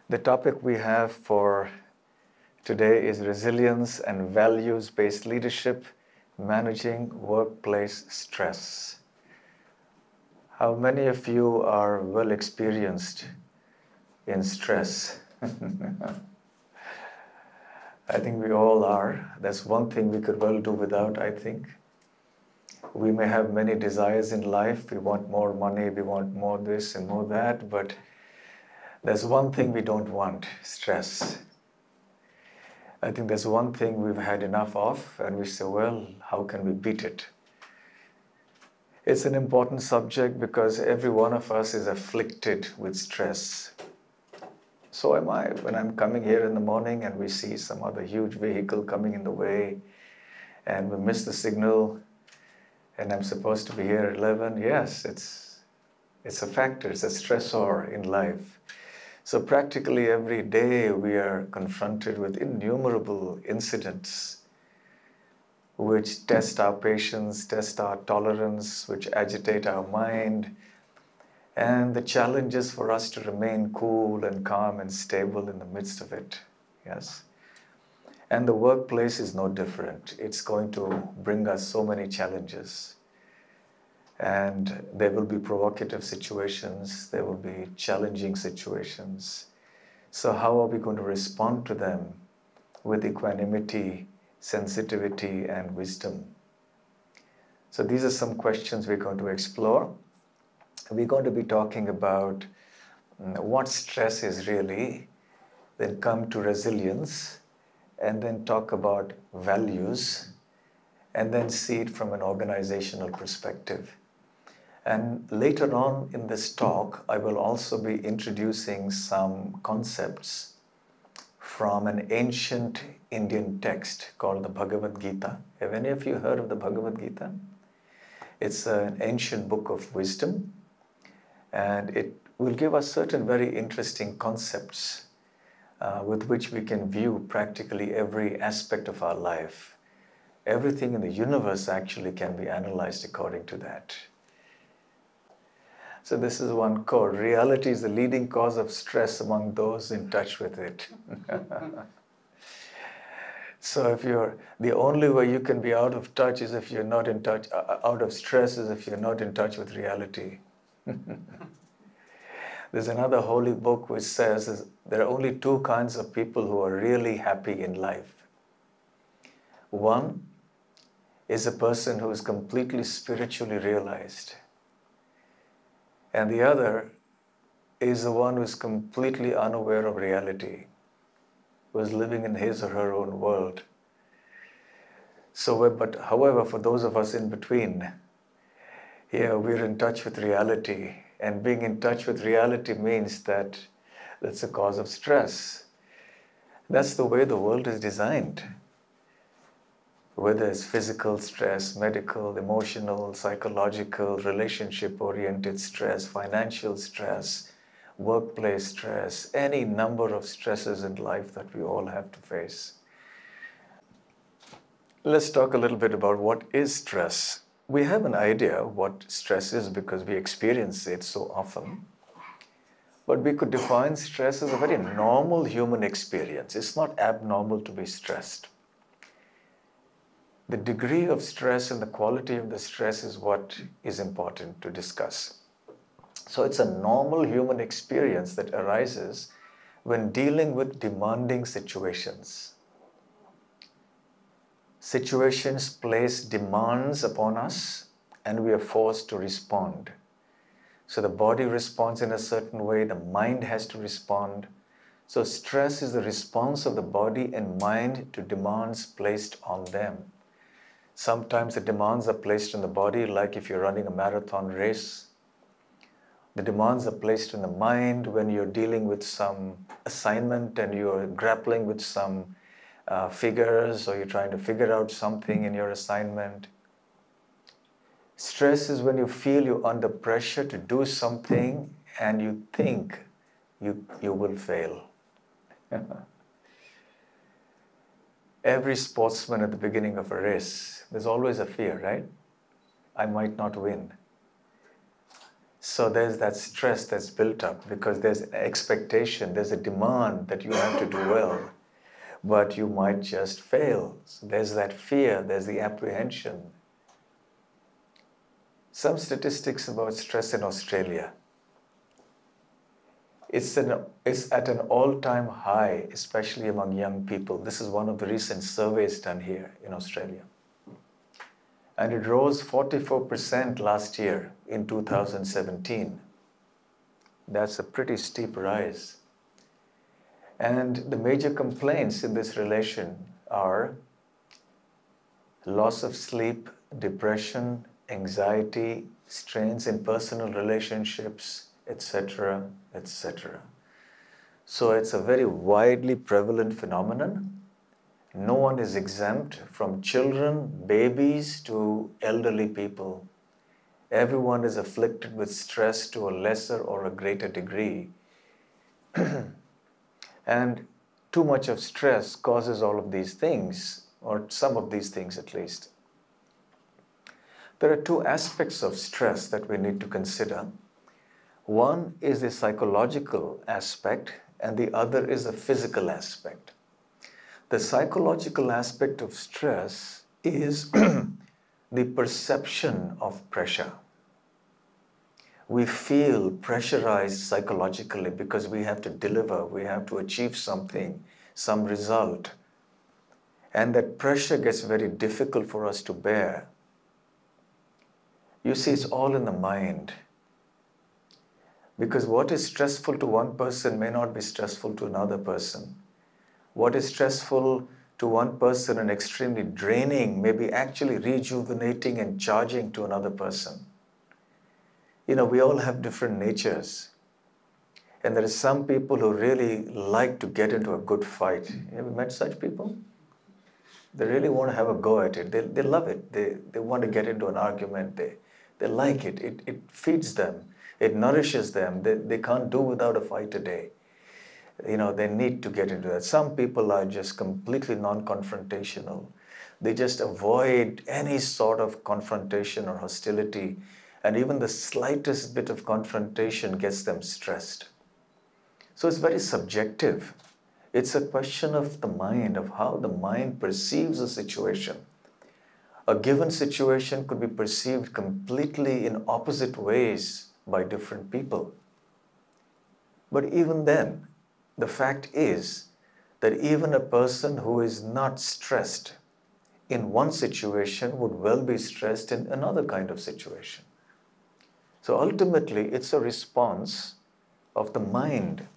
The topic we have for today is resilience and values-based leadership, managing workplace stress. How many of you are well experienced in stress? I think we all are. That's one thing we could well do without, I think. We may have many desires in life. We want more money, we want more this and more that, but there's one thing we don't want: stress. I think there's one thing we've had enough of, and we say, well, how can we beat it? It's an important subject because every one of us is afflicted with stress. So am I. When I'm coming here in the morning and we see some other huge vehicle coming in the way and we miss the signal and I'm supposed to be here at 11, yes, it's a factor, it's a stressor in life. So practically every day we are confronted with innumerable incidents which test our patience, test our tolerance, which agitate our mind. And the challenge is for us to remain cool and calm and stable in the midst of it. Yes. And the workplace is no different. It's going to bring us so many challenges. And there will be provocative situations, there will be challenging situations. So how are we going to respond to them with equanimity, sensitivity, and wisdom? So these are some questions we're going to explore. We're going to be talking about what stress is really, then come to resilience, and then talk about values, and then see it from an organizational perspective. And later on in this talk, I will also be introducing some concepts from an ancient Indian text called the Bhagavad Gita. Have any of you heard of the Bhagavad Gita? It's an ancient book of wisdom, and it will give us certain very interesting concepts with which we can view practically every aspect of our life. Everything in the universe actually can be analyzed according to that. So this is one quote: reality is the leading cause of stress among those in touch with it. So if you're, the only way you can be out of touch is if you're not in touch, out of stress is if you're not in touch with reality. There's another holy book which says there are only two kinds of people who are really happy in life. One is a person who is completely spiritually realized. And the other is the one who is completely unaware of reality, who is living in his or her own world. So, but however, for those of us in between, here we're in touch with reality. And being in touch with reality means that that's a cause of stress. That's the way the world is designed. Whether it's physical stress, medical, emotional, psychological, relationship-oriented stress, financial stress, workplace stress, any number of stresses in life that we all have to face. Let's talk a little bit about what is stress. We have an idea what stress is because we experience it so often. But we could define stress as a very normal human experience. It's not abnormal to be stressed. The degree of stress and the quality of the stress is what is important to discuss. So it's a normal human experience that arises when dealing with demanding situations. Situations place demands upon us and we are forced to respond. So the body responds in a certain way, the mind has to respond. So stress is the response of the body and mind to demands placed on them. Sometimes the demands are placed on the body, like if you're running a marathon race. The demands are placed in the mind when you're dealing with some assignment and you're grappling with some figures, or you're trying to figure out something in your assignment. Stress is when you feel you're under pressure to do something and you think you will fail. Every sportsman at the beginning of a race, there's always a fear, right? I might not win. So there's that stress that's built up because there's an expectation, there's a demand that you have to do well, but you might just fail. So there's that fear, there's the apprehension. Some statistics about stress in Australia. It's at an all-time high, especially among young people. This is one of the recent surveys done here in Australia. And it rose 44% last year in 2017. That's a pretty steep rise. And the major complaints in this relation are loss of sleep, depression, anxiety, strains in personal relationships, etc., etc. So it's a very widely prevalent phenomenon. No one is exempt, from children, babies to elderly people. Everyone is afflicted with stress to a lesser or a greater degree. And too much of stress causes all of these things, or some of these things at least. There are two aspects of stress that we need to consider. One is the psychological aspect, and the other is the physical aspect. The psychological aspect of stress is the perception of pressure. We feel pressurized psychologically because we have to deliver, we have to achieve something, some result. And that pressure gets very difficult for us to bear. You see, it's all in the mind. Because what is stressful to one person may not be stressful to another person. What is stressful to one person and extremely draining may be actually rejuvenating and charging to another person. You know, we all have different natures. And there are some people who really like to get into a good fight. Have you met such people? They really want to have a go at it. They love it. They want to get into an argument. They like it. It feeds them. It nourishes them. They can't do without a fight a day. You know, they need to get into that. Some people are just completely non-confrontational. They just avoid any sort of confrontation or hostility. And even the slightest bit of confrontation gets them stressed. So it's very subjective. It's a question of the mind, of how the mind perceives a situation. A given situation could be perceived completely in opposite ways by different people. But even then, the fact is that even a person who is not stressed in one situation would well be stressed in another kind of situation. So ultimately, it's a response of the mind.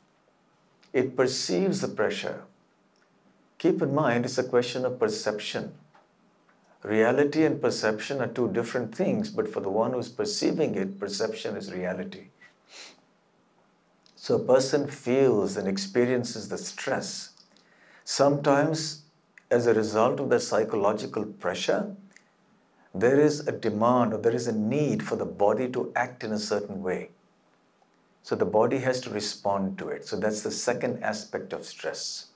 It perceives the pressure. Keep in mind, it's a question of perception. Reality and perception are two different things, but for the one who's perceiving it, perception is reality. So a person feels and experiences the stress. Sometimes, as a result of the psychological pressure, there is a demand or there is a need for the body to act in a certain way. So the body has to respond to it. So that's the second aspect of stress.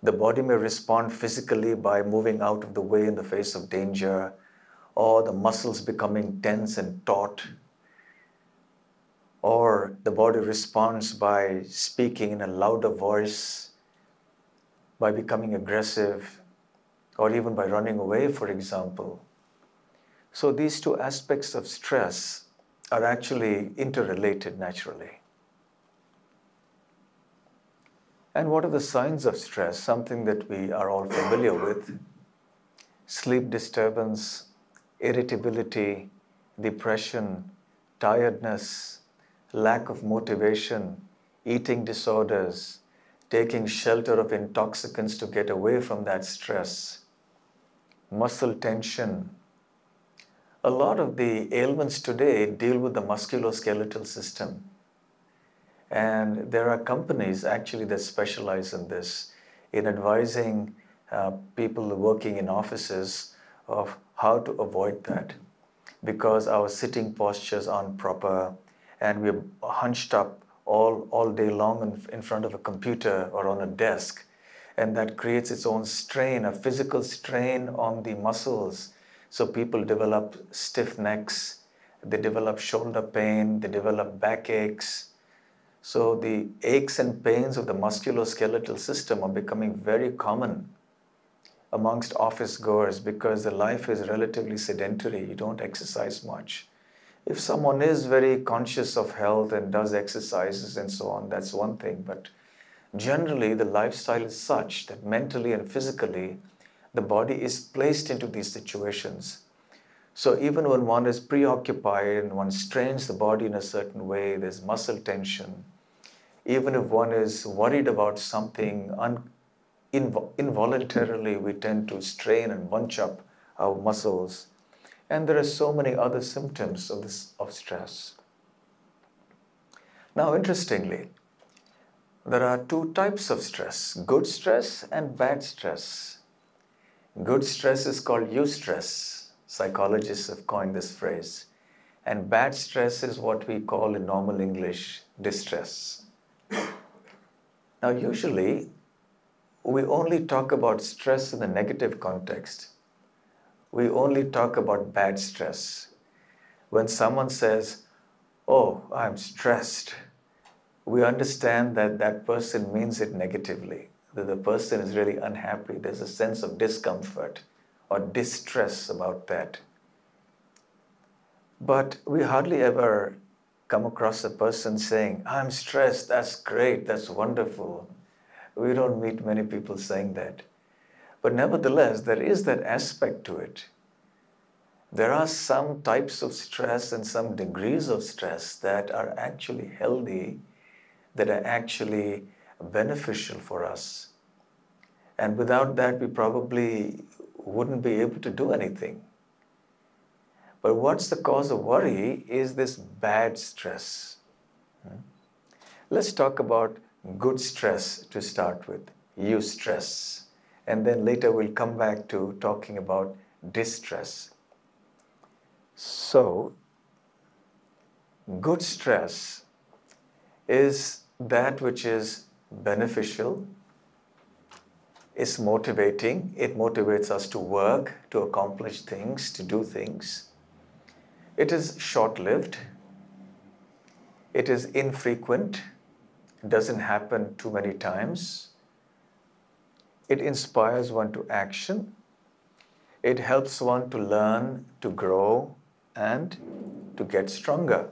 The body may respond physically by moving out of the way in the face of danger, or the muscles becoming tense and taut, or the body responds by speaking in a louder voice, by becoming aggressive, or even by running away, for example. So these two aspects of stress are actually interrelated naturally. And what are the signs of stress? Something that we are all familiar with. Sleep disturbance, irritability, depression, tiredness, lack of motivation, eating disorders, taking shelter of intoxicants to get away from that stress, muscle tension. A lot of the ailments today deal with the musculoskeletal system. And there are companies actually that specialize in this, in advising people working in offices of how to avoid that. Because our sitting postures aren't proper, and we're hunched up all day long in front of a computer or on a desk. And that creates its own strain, a physical strain on the muscles. So people develop stiff necks, they develop shoulder pain, they develop backaches. So the aches and pains of the musculoskeletal system are becoming very common amongst office goers because the life is relatively sedentary. You don't exercise much. If someone is very conscious of health and does exercises and so on, that's one thing. But generally, the lifestyle is such that mentally and physically, the body is placed into these situations. So even when one is preoccupied and one strains the body in a certain way, there's muscle tension. Even if one is worried about something, involuntarily we tend to strain and bunch up our muscles. And there are so many other symptoms of stress. Now, interestingly, there are two types of stress, good stress and bad stress. Good stress is called eustress. Psychologists have coined this phrase. And bad stress is what we call in normal English distress. Now, usually, we only talk about stress in the negative context. We only talk about bad stress. When someone says, "Oh, I'm stressed," we understand that that person means it negatively, that the person is really unhappy. There's a sense of discomfort or distress about that. But we hardly ever come across a person saying, "I'm stressed, that's great, that's wonderful." We don't meet many people saying that. But nevertheless, there is that aspect to it. There are some types of stress and some degrees of stress that are actually healthy, that are actually beneficial for us. And without that, we probably wouldn't be able to do anything. But what's the cause of worry is this bad stress. Let's talk about good stress to start with, eustress. And then later we'll come back to talking about distress. So, good stress is that which is beneficial, is motivating. It motivates us to work, to accomplish things, to do things. It is short-lived. It is infrequent. It doesn't happen too many times. It inspires one to action. It helps one to learn, to grow, and to get stronger.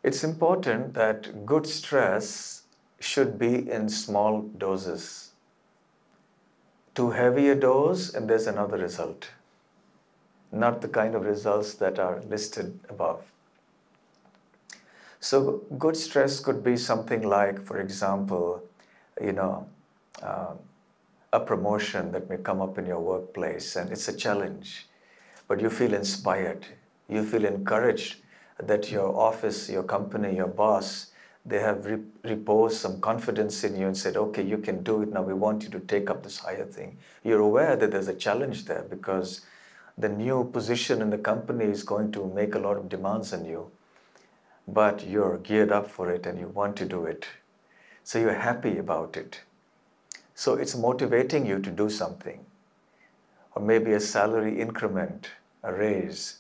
It's important that good stress should be in small doses. Too heavy a dose, and there's another result. Not the kind of results that are listed above. So good stress could be something like, for example, a promotion that may come up in your workplace, and it's a challenge, but you feel inspired, you feel encouraged that your office, your company, your boss, they have reposed some confidence in you and said, "Okay, you can do it now, we want you to take up this higher thing." You're aware that there's a challenge there because the new position in the company is going to make a lot of demands on you, but you're geared up for it and you want to do it. So you're happy about it. So it's motivating you to do something. Or maybe a salary increment, a raise,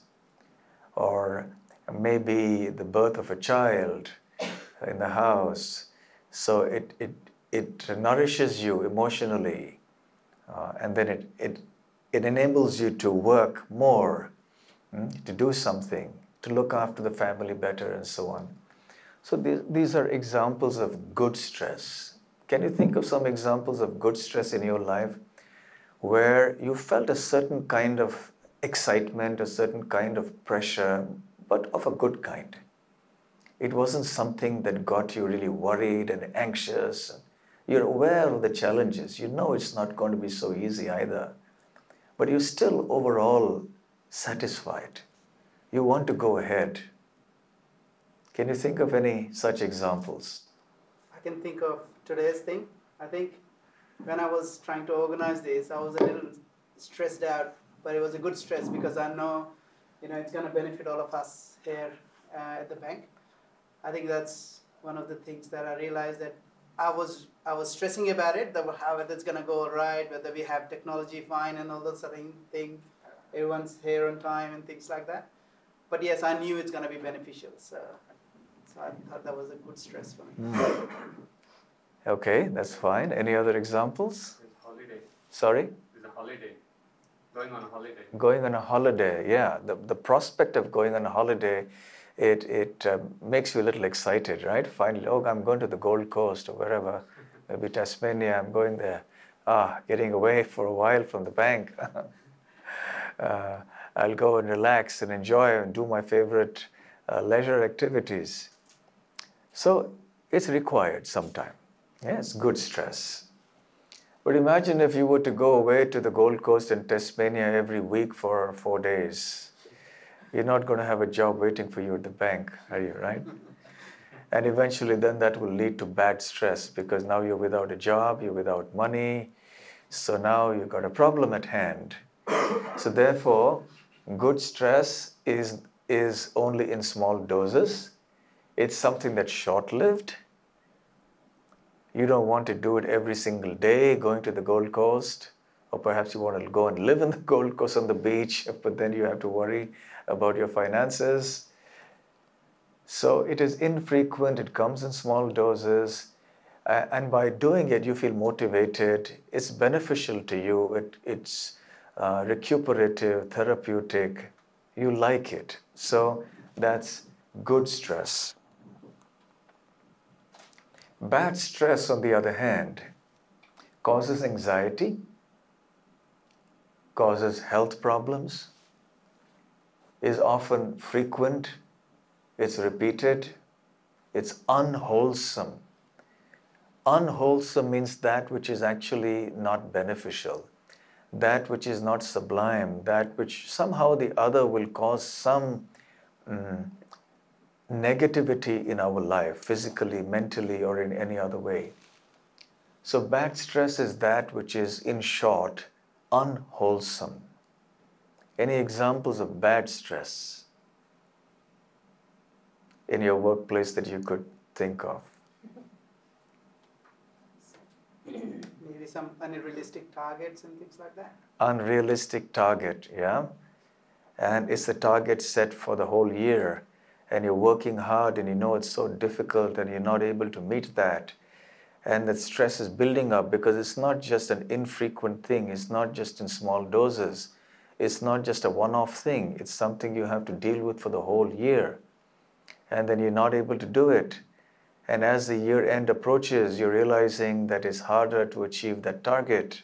or maybe the birth of a child in the house. So it nourishes you emotionally, and then it enables you to work more, to do something, to look after the family better, and so on. So these are examples of good stress. Can you think of some examples of good stress in your life where you felt a certain kind of excitement, a certain kind of pressure, but of a good kind? It wasn't something that got you really worried and anxious. You're aware of the challenges. You know it's not going to be so easy either. But you're still overall satisfied. You want to go ahead. Can you think of any such examples? I can think of today's thing. I think when I was trying to organize this, I was a little stressed out, but it was a good stress because I know, it's going to benefit all of us here at the bank. I think that's one of the things that I realized, that I was stressing about it, that how it's going to go all right, whether we have technology fine and all those sort of thing, everyone's here on time and things like that. But yes, I knew it's going to be beneficial. So I thought that was a good stress for me. Okay, that's fine. Any other examples? Holiday. Sorry? It's a holiday. Going on a holiday. Going on a holiday, yeah. The prospect of going on a holiday, it makes you a little excited, right? Finally, oh, I'm going to the Gold Coast or wherever, maybe Tasmania, I'm going there. Getting away for a while from the bank. I'll go and relax and enjoy and do my favorite leisure activities. So it's required sometime. Yes, good stress. But imagine if you were to go away to the Gold Coast and Tasmania every week for 4 days. You're not going to have a job waiting for you at the bank, are you, right? And eventually then that will lead to bad stress because now you're without a job, you're without money. So now you've got a problem at hand. So therefore, good stress is only in small doses. It's something that's short-lived. You don't want to do it every single day, going to the Gold Coast, or perhaps you want to go and live in the Gold Coast on the beach, but then you have to worry about your finances. So it is infrequent, it comes in small doses, and by doing it, you feel motivated. It's beneficial to you. It's recuperative, therapeutic. You like it. So that's good stress. Bad stress, on the other hand, causes anxiety, causes health problems, is often frequent, it's repeated, it's unwholesome. Unwholesome means that which is actually not beneficial, that which is not sublime, that which somehow the other will cause some negativity in our life, physically, mentally, or in any other way. So bad stress is that which is, in short, unwholesome. Any examples of bad stress in your workplace that you could think of? Maybe some unrealistic targets and things like that. Unrealistic target, yeah? And it's a target set for the whole year, and you're working hard and you know it's so difficult and you're not able to meet that. And that stress is building up because it's not just an infrequent thing, it's not just in small doses, it's not just a one-off thing, it's something you have to deal with for the whole year. And then you're not able to do it. And as the year end approaches, you're realizing that it's harder to achieve that target.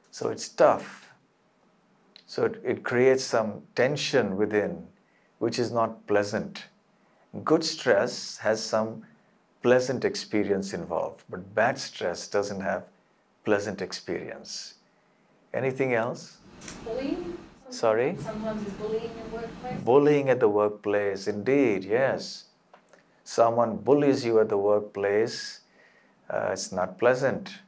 So it's tough. So it creates some tension within, which is not pleasant. Good stress has some pleasant experience involved, but bad stress doesn't have pleasant experience. Anything else? Bullying? Sorry? Sometimes it's bullying in the workplace. Bullying at the workplace, indeed, yes. Someone bullies you at the workplace, it's not pleasant.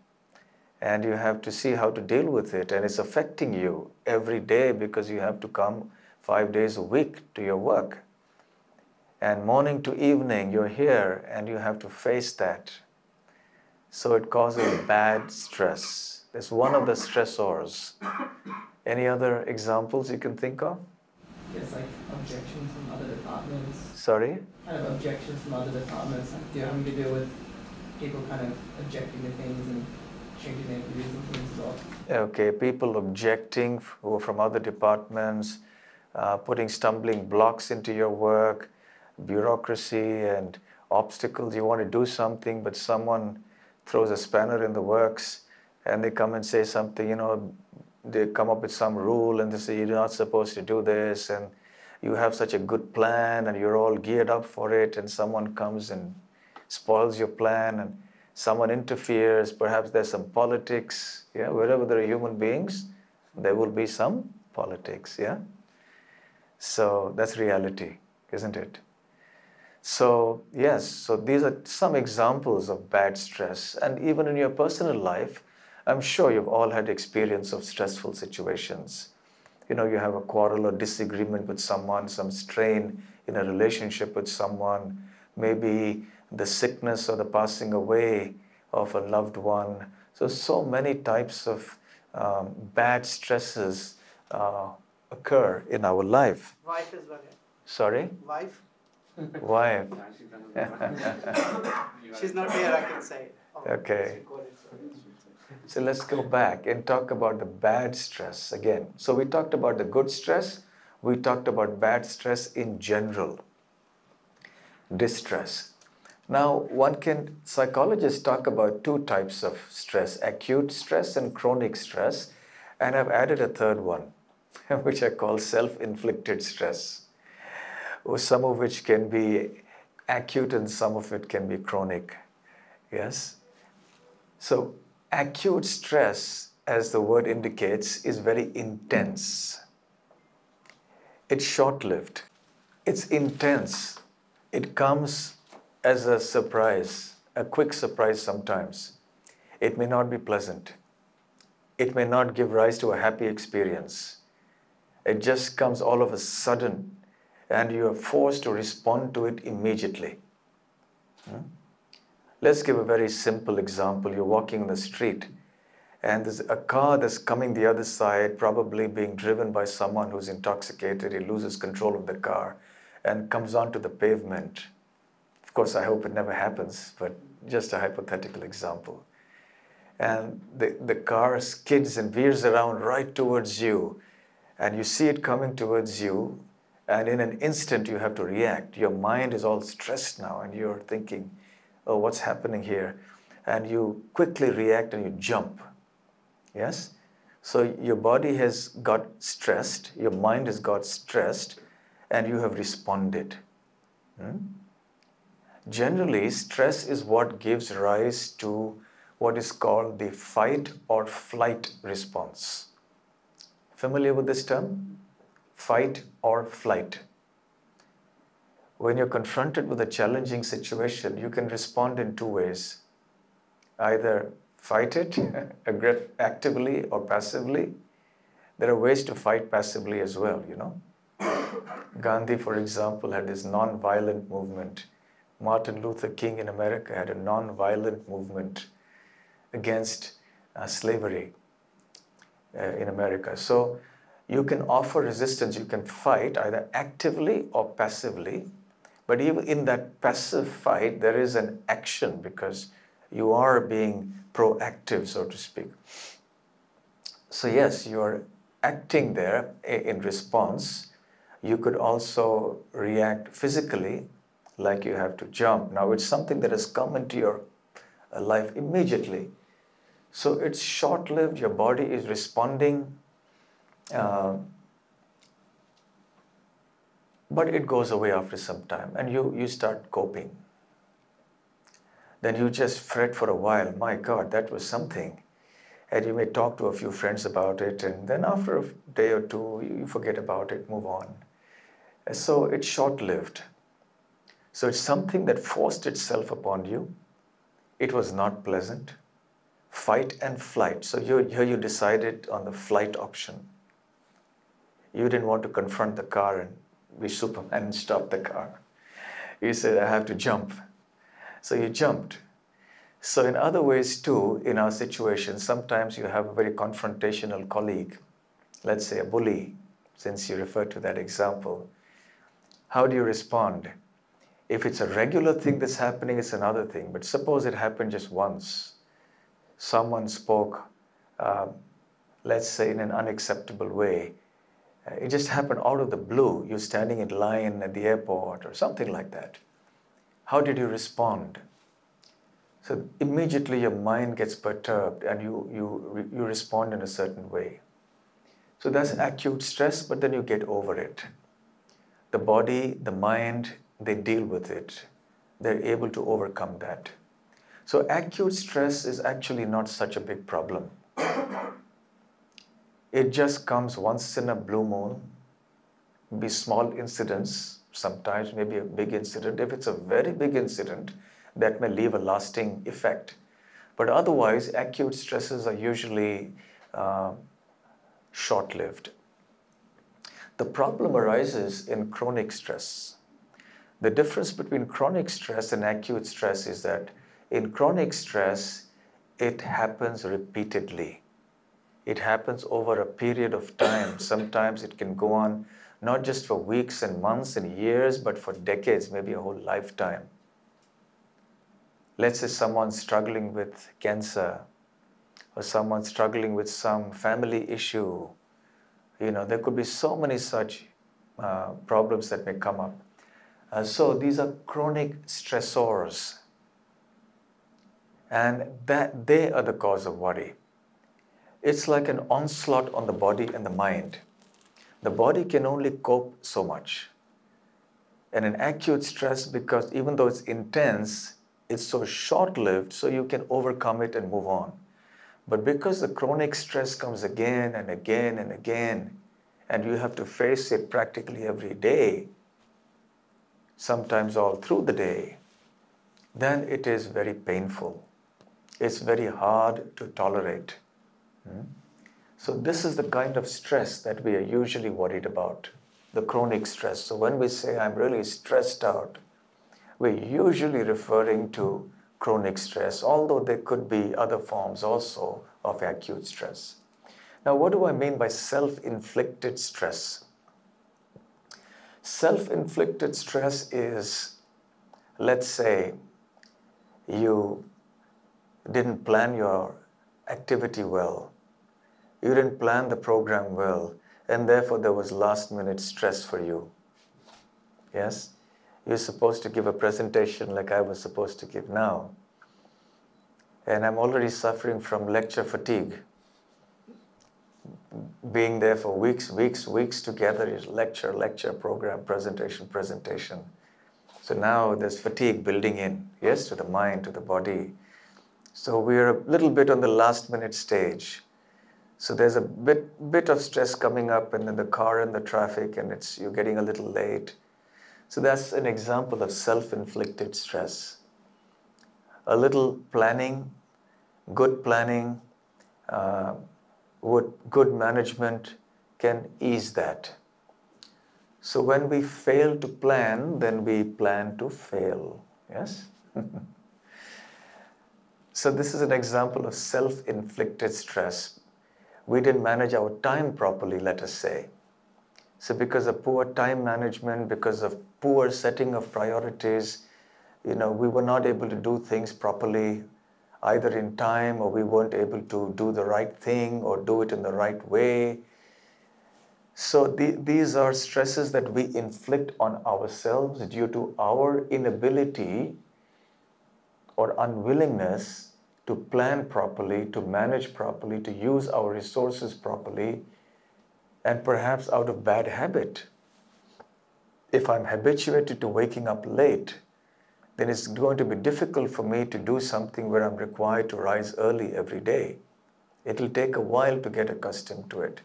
And you have to see how to deal with it. And it's affecting you every day because you have to come 5 days a week to your work. And morning to evening, you're here and you have to face that. So it causes bad stress. That's one of the stressors. Any other examples you can think of? Yes, like objections from other departments. Sorry? Kind of objections from other departments. Like, having to deal with people kind of objecting to things and changing their views and things as well. Okay, people objecting who are from other departments, putting stumbling blocks into your work, bureaucracy and obstacles. You want to do something, but someone throws a spanner in the works and they come and say something, you know, they come up with some rule and they say you're not supposed to do this, and you have such a good plan and you're all geared up for it, and someone comes and spoils your plan and someone interferes. Perhaps there's some politics. Yeah, wherever there are human beings, there will be some politics. Yeah. So that's reality, isn't it? So yes, so these are some examples of bad stress. And even in your personal life, I'm sure you've all had experience of stressful situations. You know, you have a quarrel or disagreement with someone, some strain in a relationship with someone, maybe the sickness or the passing away of a loved one. So many types of bad stresses occur in our life. Wife as well. Sorry? Wife? Wife. She's not here, I can say. Oh, Okay. it's recorded, so it's- So let's go back and talk about the bad stress again. So we talked about the good stress, we talked about bad stress in general, distress. Now, psychologists talk about two types of stress, acute stress and chronic stress, and I've added a third one, which I call self-inflicted stress, some of which can be acute and some of it can be chronic. Yes? So, acute stress, as the word indicates, is very intense. It's short-lived. It's intense. It comes as a surprise, a quick surprise sometimes. It may not be pleasant. It may not give rise to a happy experience. It just comes all of a sudden and you are forced to respond to it immediately. Let's give a very simple example. You're walking in the street and there's a car that's coming the other side, probably being driven by someone who's intoxicated. He loses control of the car and comes onto the pavement. Of course, I hope it never happens, but just a hypothetical example. And the car skids and veers around right towards you, and you see it coming towards you, and in an instant you have to react. Your mind is all stressed now, and you're thinking, oh, what's happening here? And you quickly react and you jump. Yes? So your body has got stressed, your mind has got stressed, and you have responded. Generally, stress is what gives rise to what is called the fight or flight response. Familiar with this term? Fight or flight. When you're confronted with a challenging situation, you can respond in two ways. Either fight it actively or passively. There are ways to fight passively as well, you know. Gandhi, for example, had this non-violent movement. Martin Luther King in America had a non-violent movement against slavery in America. So you can offer resistance, you can fight either actively or passively, but even in that passive fight, there is an action because you are being proactive, so to speak. So yes, you are acting there in response. You could also react physically, like you have to jump. Now it's something that has come into your life immediately. So it's short-lived, your body is responding, but it goes away after some time and you start coping. Then you just fret for a while, my God, that was something. And you may talk to a few friends about it, and then after a day or two, you forget about it, move on. So it's short-lived. So it's something that forced itself upon you. It was not pleasant. Fight and flight. So here you decided on the flight option. You didn't want to confront the car and be Superman and stop the car. You said, I have to jump. So you jumped. So in other ways too, in our situation, sometimes you have a very confrontational colleague, let's say a bully, since you referred to that example. How do you respond? If it's a regular thing that's happening, it's another thing. But suppose it happened just once. Someone spoke, let's say, in an unacceptable way. It just happened out of the blue. You're standing in line at the airport or something like that. How did you respond? So immediately your mind gets perturbed and you respond in a certain way. So that's acute stress, but then you get over it. The body, the mind, they deal with it. They're able to overcome that. So acute stress is actually not such a big problem. It just comes once in a blue moon, be small incidents, sometimes maybe a big incident. If it's a very big incident, that may leave a lasting effect. But otherwise, acute stresses are usually short-lived. The problem arises in chronic stress. The difference between chronic stress and acute stress is that in chronic stress, it happens repeatedly. It happens over a period of time. Sometimes it can go on not just for weeks and months and years, but for decades, maybe a whole lifetime. Let's say someone's struggling with cancer, or someone struggling with some family issue. There could be so many such problems that may come up. So these are chronic stressors, and that they are the cause of worry. It's like an onslaught on the body and the mind. The body can only cope so much. And an acute stress, because even though it's intense, it's so short-lived, so you can overcome it and move on. But because the chronic stress comes again and again and again, and you have to face it practically every day, sometimes all through the day, then it is very painful. It's very hard to tolerate. So this is the kind of stress that we are usually worried about, the chronic stress. So when we say, I'm really stressed out, we're usually referring to chronic stress, although there could be other forms also of acute stress. Now, what do I mean by self-inflicted stress? Self-inflicted stress is, let's say, you didn't plan your activity well, you didn't plan the program well, and therefore there was last-minute stress for you. Yes? You're supposed to give a presentation like I was supposed to give now, and I'm already suffering from lecture fatigue. Being there for weeks together is lecture, program, presentation. So now there's fatigue building in, yes, to the mind, to the body. So we're a little bit on the last-minute stage. So there's a bit of stress coming up, and then the car and the traffic, and you're getting a little late. So that's an example of self-inflicted stress. A little planning, good planning, good management can ease that. So when we fail to plan, then we plan to fail. Yes? So this is an example of self-inflicted stress. We didn't manage our time properly, let us say. So because of poor time management, because of poor setting of priorities, we were not able to do things properly, either in time, or we weren't able to do the right thing or do it in the right way. So these are stresses that we inflict on ourselves due to our inability or unwillingness to plan properly, to manage properly, to use our resources properly, and perhaps out of bad habit. If I'm habituated to waking up late, then it's going to be difficult for me to do something where I'm required to rise early every day. It'll take a while to get accustomed to it.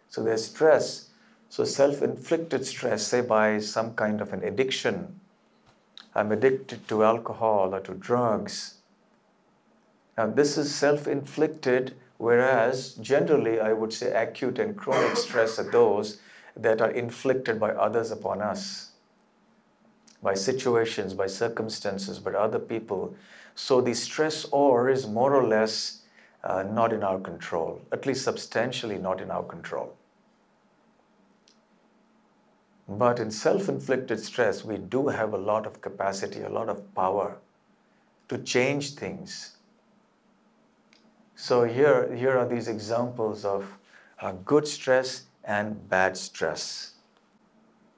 So there's stress. So self-inflicted stress, say by some kind of an addiction. I'm addicted to alcohol or to drugs. Now this is self-inflicted, whereas generally I would say acute and chronic stress are those that are inflicted by others upon us, by situations, by circumstances, by other people. So the stressor is more or less not in our control, at least substantially not in our control. But in self-inflicted stress, we do have a lot of capacity, a lot of power to change things. So here are these examples of good stress and bad stress.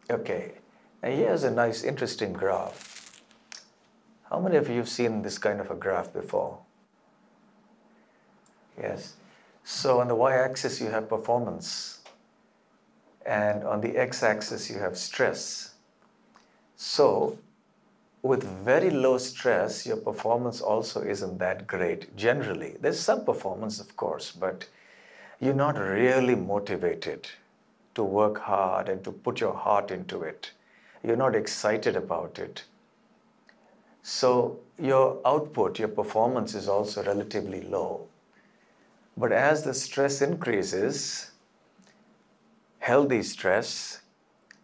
Okay, now here's a nice, interesting graph. How many of you have seen this kind of a graph before? Yes. So on the y-axis you have performance, and on the x-axis you have stress. So with very low stress, your performance also isn't that great, generally. There's some performance, of course, but you're not really motivated to work hard and to put your heart into it. You're not excited about it. So your output, your performance is also relatively low. But as the stress increases, healthy stress,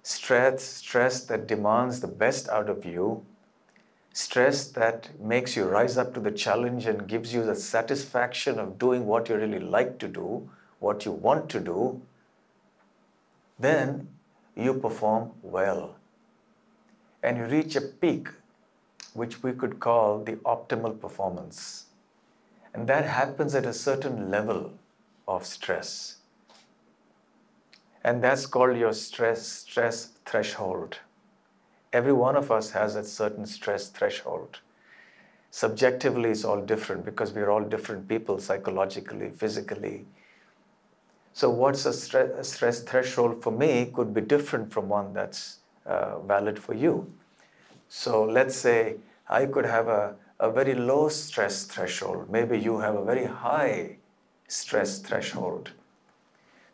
stress that demands the best out of you, stress that makes you rise up to the challenge and gives you the satisfaction of doing what you really like to do, what you want to do, then you perform well. And you reach a peak, which we could call the optimal performance. And that happens at a certain level of stress. And that's called your stress threshold. Every one of us has a certain stress threshold. Subjectively, it's all different because we're all different people, psychologically, physically. So what's a stress threshold for me could be different from one that's valid for you. So let's say I could have a very low stress threshold. Maybe you have a very high stress threshold.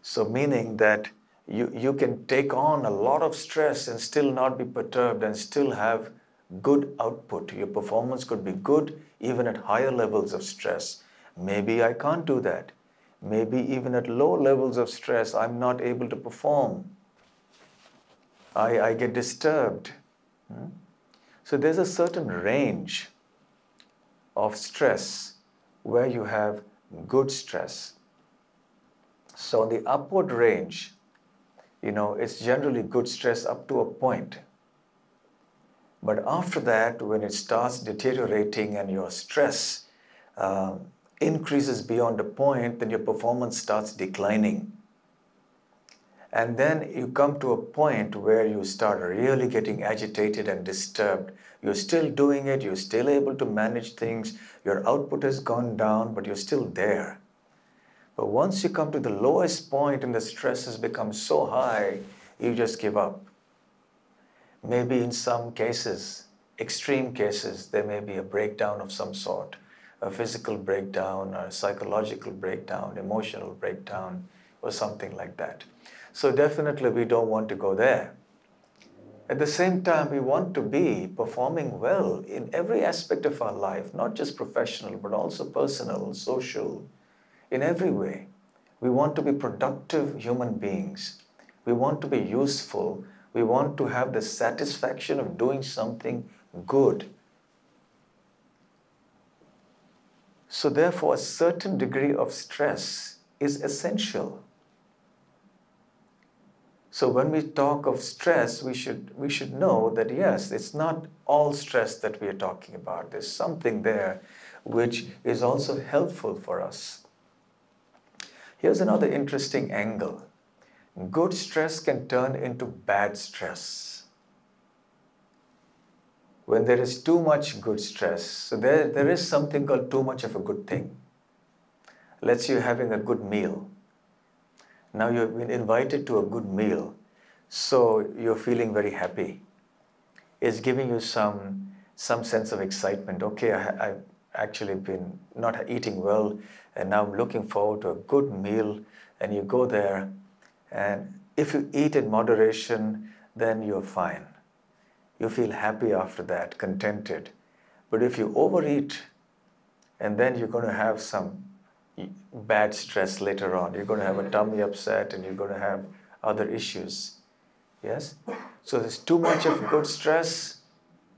So meaning that you can take on a lot of stress and still not be perturbed and still have good output. Your performance could be good even at higher levels of stress. Maybe I can't do that. Maybe even at low levels of stress, I'm not able to perform. I get disturbed. So there's a certain range of stress where you have good stress. So in the upward range, it's generally good stress up to a point. But after that, when it starts deteriorating and your stress increases beyond a point, then your performance starts declining. And then you come to a point where you start really getting agitated and disturbed. You're still doing it, you're still able to manage things, your output has gone down, but you're still there. But once you come to the lowest point and the stress has become so high, you just give up. Maybe in some cases, extreme cases, there may be a breakdown of some sort, a physical breakdown, a psychological breakdown, emotional breakdown, or something like that. So definitely we don't want to go there. At the same time, we want to be performing well in every aspect of our life, not just professional, but also personal, social, in every way. We want to be productive human beings. We want to be useful. We want to have the satisfaction of doing something good. So therefore, a certain degree of stress is essential. So when we talk of stress, we should know that yes, it's not all stress that we are talking about. There's something there which is also helpful for us. Here's another interesting angle. Good stress can turn into bad stress. When there is too much good stress, so there is something called too much of a good thing. Let's say you're having a good meal. Now you've been invited to a good meal, so you're feeling very happy. It's giving you some sense of excitement. Okay, I've actually been not eating well, and now I'm looking forward to a good meal, and you go there, and if you eat in moderation, then you're fine. You feel happy after that, contented. But if you overeat, and then you're going to have some bad stress later on. You're going to have a tummy upset and you're going to have other issues. Yes? So there's too much of good stress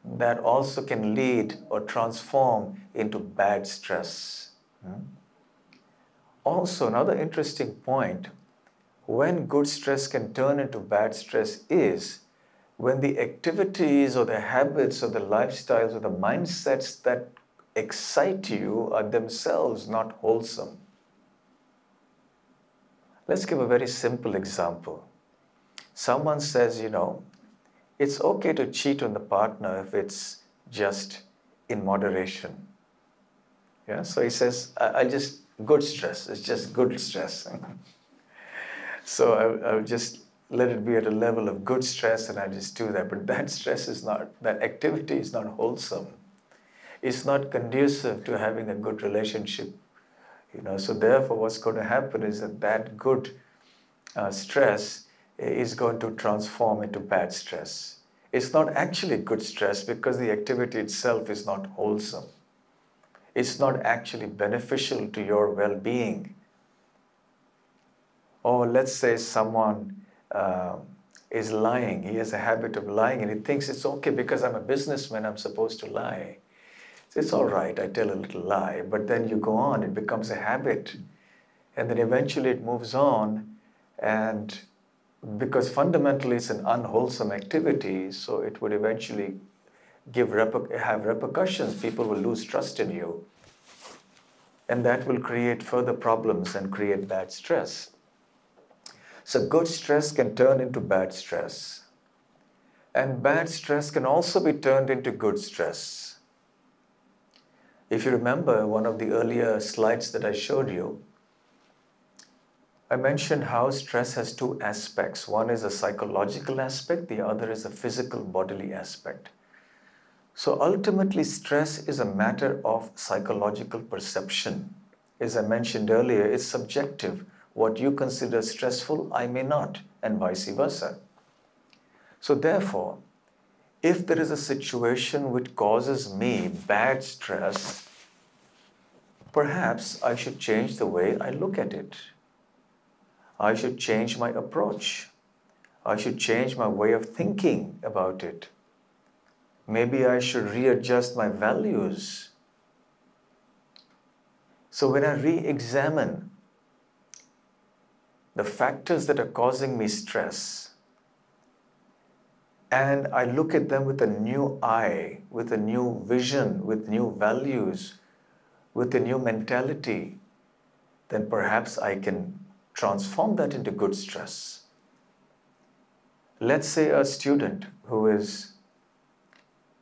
that also can lead or transform into bad stress. Also, another interesting point, when good stress can turn into bad stress is when the activities or the habits or the lifestyles or the mindsets that excite you are themselves not wholesome. Let's give a very simple example. Someone says, it's okay to cheat on the partner if it's just in moderation. Yeah, so he says, good stress, it's just good stress. So I'll just let it be at a level of good stress and I just do that. But that activity is not wholesome. It's not conducive to having a good relationship. So therefore what's going to happen is that good stress is going to transform into bad stress. It's not actually good stress because the activity itself is not wholesome. It's not actually beneficial to your well-being. Or let's say someone is lying. He has a habit of lying and he thinks it's okay because I'm a businessman, I'm supposed to lie. So it's all right, I tell a little lie. But then you go on, it becomes a habit. And then eventually it moves on and because fundamentally it's an unwholesome activity, so it would eventually have repercussions. People will lose trust in you. And that will create further problems and create bad stress. So good stress can turn into bad stress. And bad stress can also be turned into good stress. If you remember one of the earlier slides that I showed you, I mentioned how stress has two aspects. One is a psychological aspect, the other is a physical bodily aspect. So ultimately, stress is a matter of psychological perception. As I mentioned earlier, it's subjective. What you consider stressful, I may not, and vice versa. So therefore, if there is a situation which causes me bad stress, perhaps I should change the way I look at it. I should change my approach. I should change my way of thinking about it. Maybe I should readjust my values. So when I re-examine the factors that are causing me stress, and I look at them with a new eye, with a new vision, with new values, with a new mentality, then perhaps I can transform that into good stress. Let's say a student who is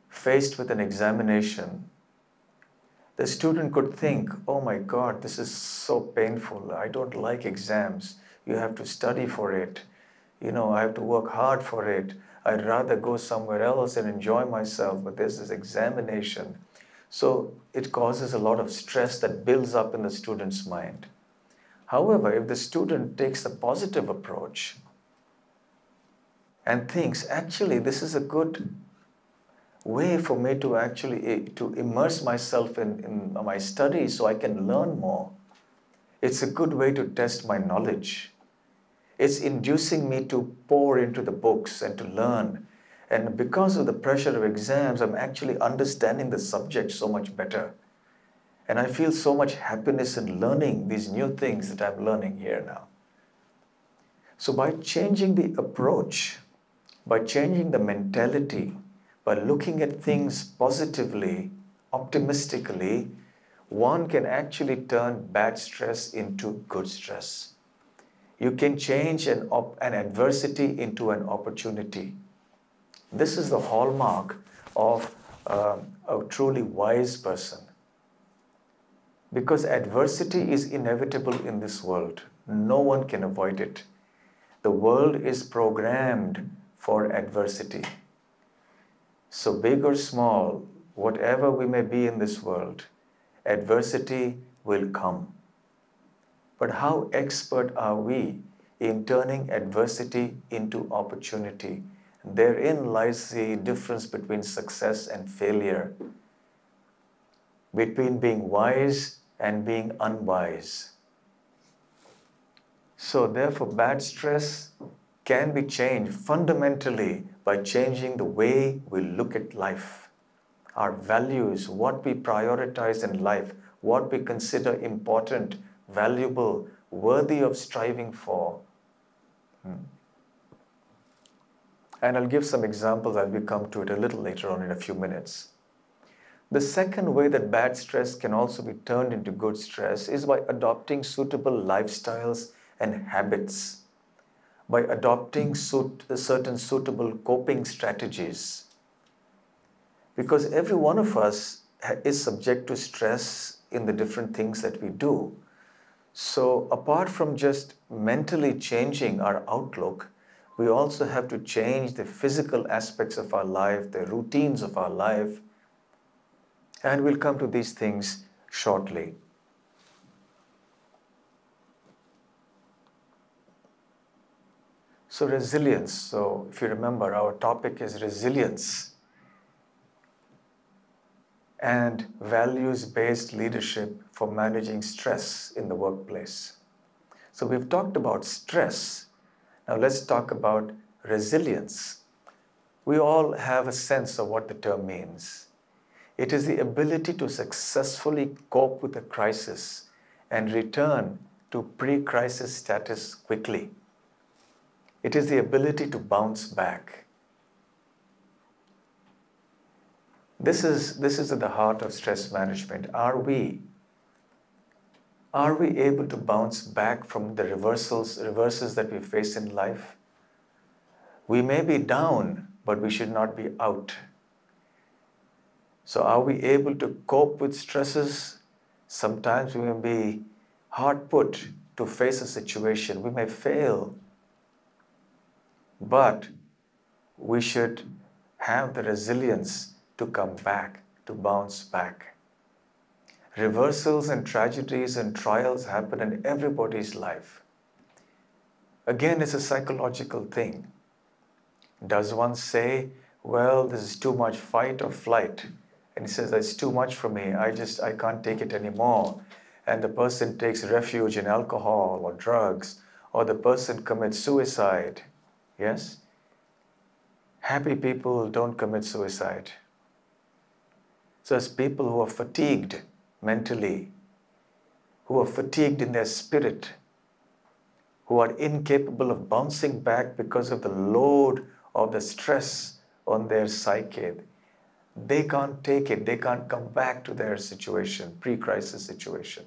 faced with an examination, the student could think, oh my God, this is so painful. I don't like exams. You have to study for it. I have to work hard for it. I'd rather go somewhere else and enjoy myself, but there's this examination. So it causes a lot of stress that builds up in the student's mind. However, if the student takes a positive approach and thinks, actually, this is a good way for me to immerse myself in my studies so I can learn more. It's a good way to test my knowledge. It's inducing me to pour into the books and to learn. And because of the pressure of exams, I'm actually understanding the subject so much better. And I feel so much happiness in learning these new things that I'm learning here now. So by changing the approach, by changing the mentality, by looking at things positively, optimistically, one can actually turn bad stress into good stress. You can change an adversity into an opportunity. This is the hallmark of a truly wise person. Because adversity is inevitable in this world. No one can avoid it. The world is programmed for adversity. So big or small, whatever we may be in this world, adversity will come. But how expert are we in turning adversity into opportunity? Therein lies the difference between success and failure, between being wise and being unwise. So therefore, bad stress can be changed fundamentally by changing the way we look at life, our values, what we prioritize in life, what we consider important, valuable, worthy of striving for. And I'll give some examples as we come to it a little later on in a few minutes. The second way that bad stress can also be turned into good stress is by adopting suitable lifestyles and habits, by adopting certain suitable coping strategies. Because every one of us is subject to stress in the different things that we do. So apart from just mentally changing our outlook, we also have to change the physical aspects of our life, the routines of our life. And we'll come to these things shortly. So resilience. So if you remember, our topic is resilience and values-based leadership for managing stress in the workplace. So we've talked about stress. Now let's talk about resilience. We all have a sense of what the term means. It is the ability to successfully cope with a crisis and return to pre-crisis status quickly. It is the ability to bounce back. This is at the heart of stress management. Are we able to bounce back from the reverses that we face in life? We may be down, but we should not be out. So are we able to cope with stresses? Sometimes we may be hard put to face a situation. We may fail, but we should have the resilience to come back, to bounce back. Reversals and tragedies and trials happen in everybody's life. Again, it's a psychological thing. Does one say, well, this is too much fight or flight? And he says, it's too much for me, I can't take it anymore. And the person takes refuge in alcohol or drugs, or the person commits suicide. Yes? Happy people don't commit suicide. So it's people who are fatigued mentally, who are fatigued in their spirit, who are incapable of bouncing back because of the load of the stress on their psyche. They can't take it. They can't come back to their situation, pre-crisis situation.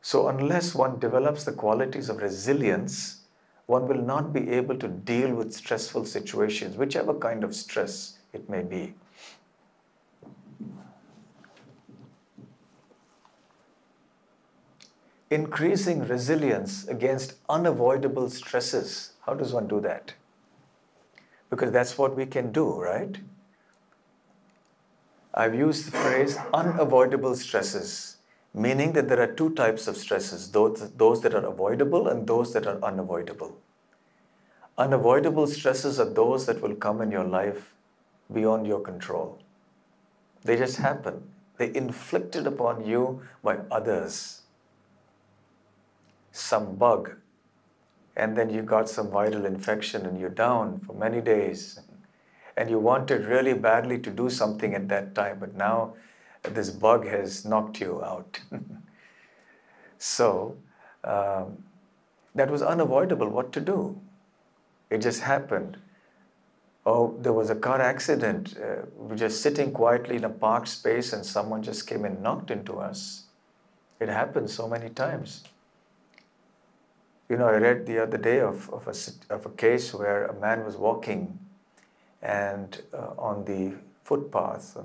So unless one develops the qualities of resilience, one will not be able to deal with stressful situations, whichever kind of stress it may be. Increasing resilience against unavoidable stresses. How does one do that? Because that's what we can do, right? I've used the phrase unavoidable stresses, meaning that there are two types of stresses, those that are avoidable and those that are unavoidable. Unavoidable stresses are those that will come in your life beyond your control. They just happen. They're inflicted upon you by others. Some bug, and then you got some viral infection and you're down for many days. And you wanted really badly to do something at that time, but now this bug has knocked you out. So that was unavoidable. What to do? It just happened. Oh, there was a car accident. We were just sitting quietly in a parked space and someone just came and knocked into us. It happens so many times. You know, I read the other day of a case where a man was walking and on the footpath,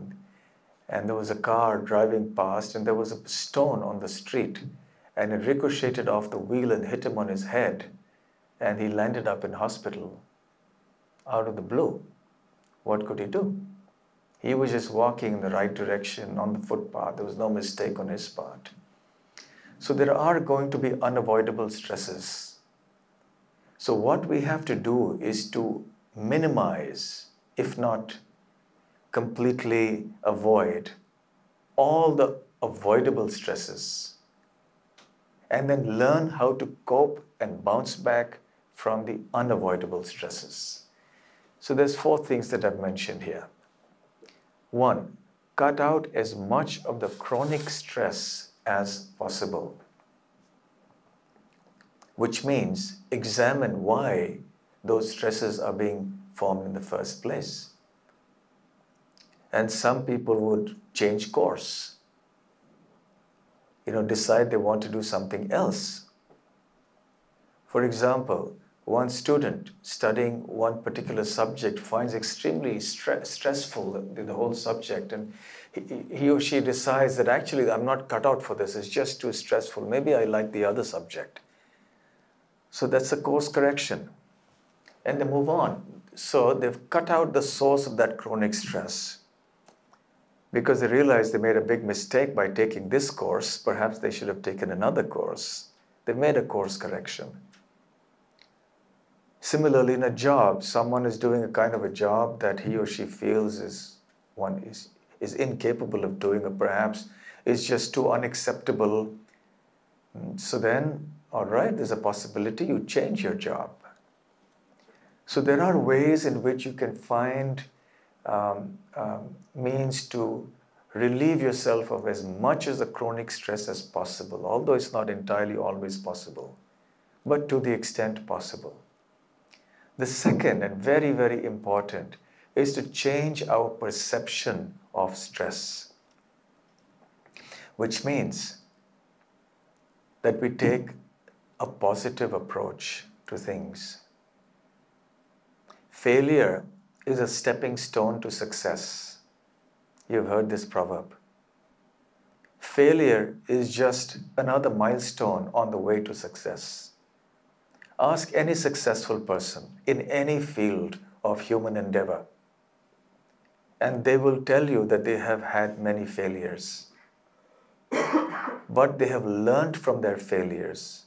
and there was a car driving past, and there was a stone on the street, and it ricocheted off the wheel and hit him on his head, and he landed up in hospital out of the blue. What could he do? He was just walking in the right direction on the footpath. There was no mistake on his part. So there are going to be unavoidable stresses. So what we have to do is to minimize, if not completely avoid, all the avoidable stresses, and then learn how to cope and bounce back from the unavoidable stresses. So there's 4 things that I've mentioned here. 1, cut out as much of the chronic stress as possible, which means examine why those stresses are being formed in the first place. And some people would change course, decide they want to do something else. For example, one student studying one particular subject finds extremely stressful the whole subject, and he or she decides that actually I'm not cut out for this, it's just too stressful, maybe I like the other subject. So that's a course correction. And they move on. So they've cut out the source of that chronic stress. Because they realize they made a big mistake by taking this course, perhaps they should have taken another course. They made a course correction. Similarly, in a job, someone is doing a kind of a job that he or she feels is incapable of doing, or perhaps is just too unacceptable. So then, all right, there's a possibility you change your job. So there are ways in which you can find means to relieve yourself of as much of the chronic stress as possible, although it's not entirely always possible, but to the extent possible. The second, and very, very important, is to change our perception of stress, which means that we take a positive approach to things. Failure is a stepping stone to success. You've heard this proverb. Failure is just another milestone on the way to success. Ask any successful person in any field of human endeavor, and they will tell you that they have had many failures. But they have learned from their failures.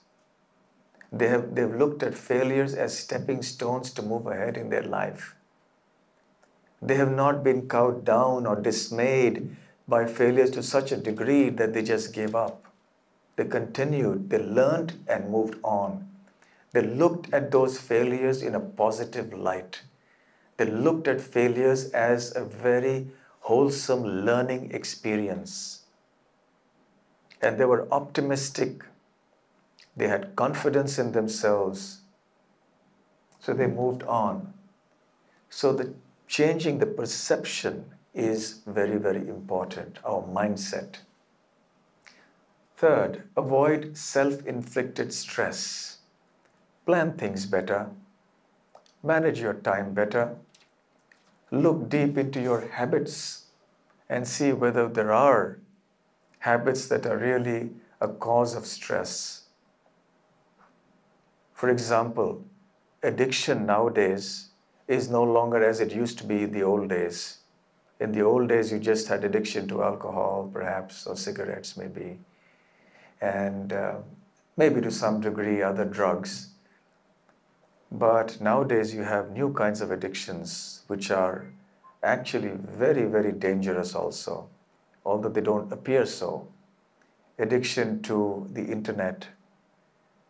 They've looked at failures as stepping stones to move ahead in their life. They have not been cowed down or dismayed by failures to such a degree that they just gave up. They continued, they learned and moved on. They looked at those failures in a positive light. They looked at failures as a very wholesome learning experience. And they were optimistic. They had confidence in themselves. So they moved on. So changing the perception is very, very important, our mindset. Third, avoid self-inflicted stress. Plan things better. Manage your time better. Look deep into your habits and see whether there are habits that are really a cause of stress. For example, addiction nowadays is no longer as it used to be in the old days. In the old days, you just had addiction to alcohol, perhaps, or cigarettes, maybe, and maybe to some degree other drugs. But nowadays, you have new kinds of addictions, which are actually very, very dangerous also, although they don't appear so. Addiction to the internet,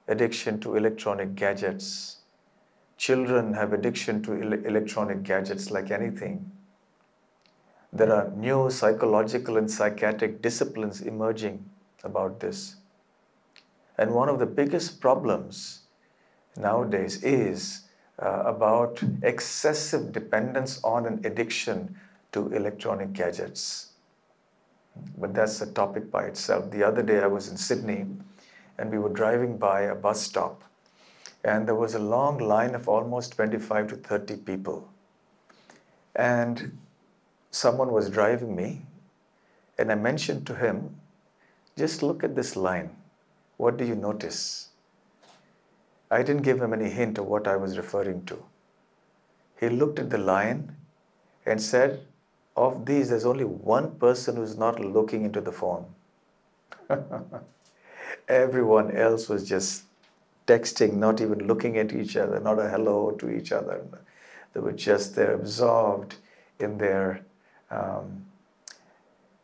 addiction to electronic gadgets. Children have addiction to electronic gadgets like anything. There are new psychological and psychiatric disciplines emerging about this. And one of the biggest problems nowadays is about excessive dependence on an addiction to electronic gadgets. But that's a topic by itself. The other day I was in Sydney and we were driving by a bus stop and there was a long line of almost 25 to 30 people. And someone was driving me and I mentioned to him, just look at this line. What do you notice? I didn't give him any hint of what I was referring to. He looked at the line and said, of these, there's only one person who's not looking into the phone. Everyone else was just texting, not even looking at each other, not a hello to each other. They were just there absorbed in their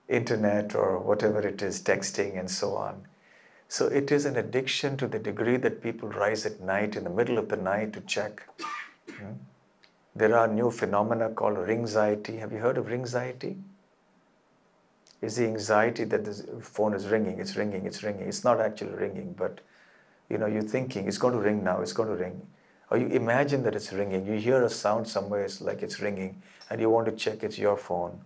internet or whatever it is, texting and so on. So it is an addiction to the degree that people rise at night, in the middle of the night, to check. There are new phenomena called ringxiety. Have you heard of ringxiety? It's the anxiety that the phone is ringing, it's ringing, it's ringing. It's not actually ringing, but you're thinking, it's going to ring now, it's going to ring. Or you imagine that it's ringing. You hear a sound somewhere, it's like it's ringing, and you want to check it's your phone.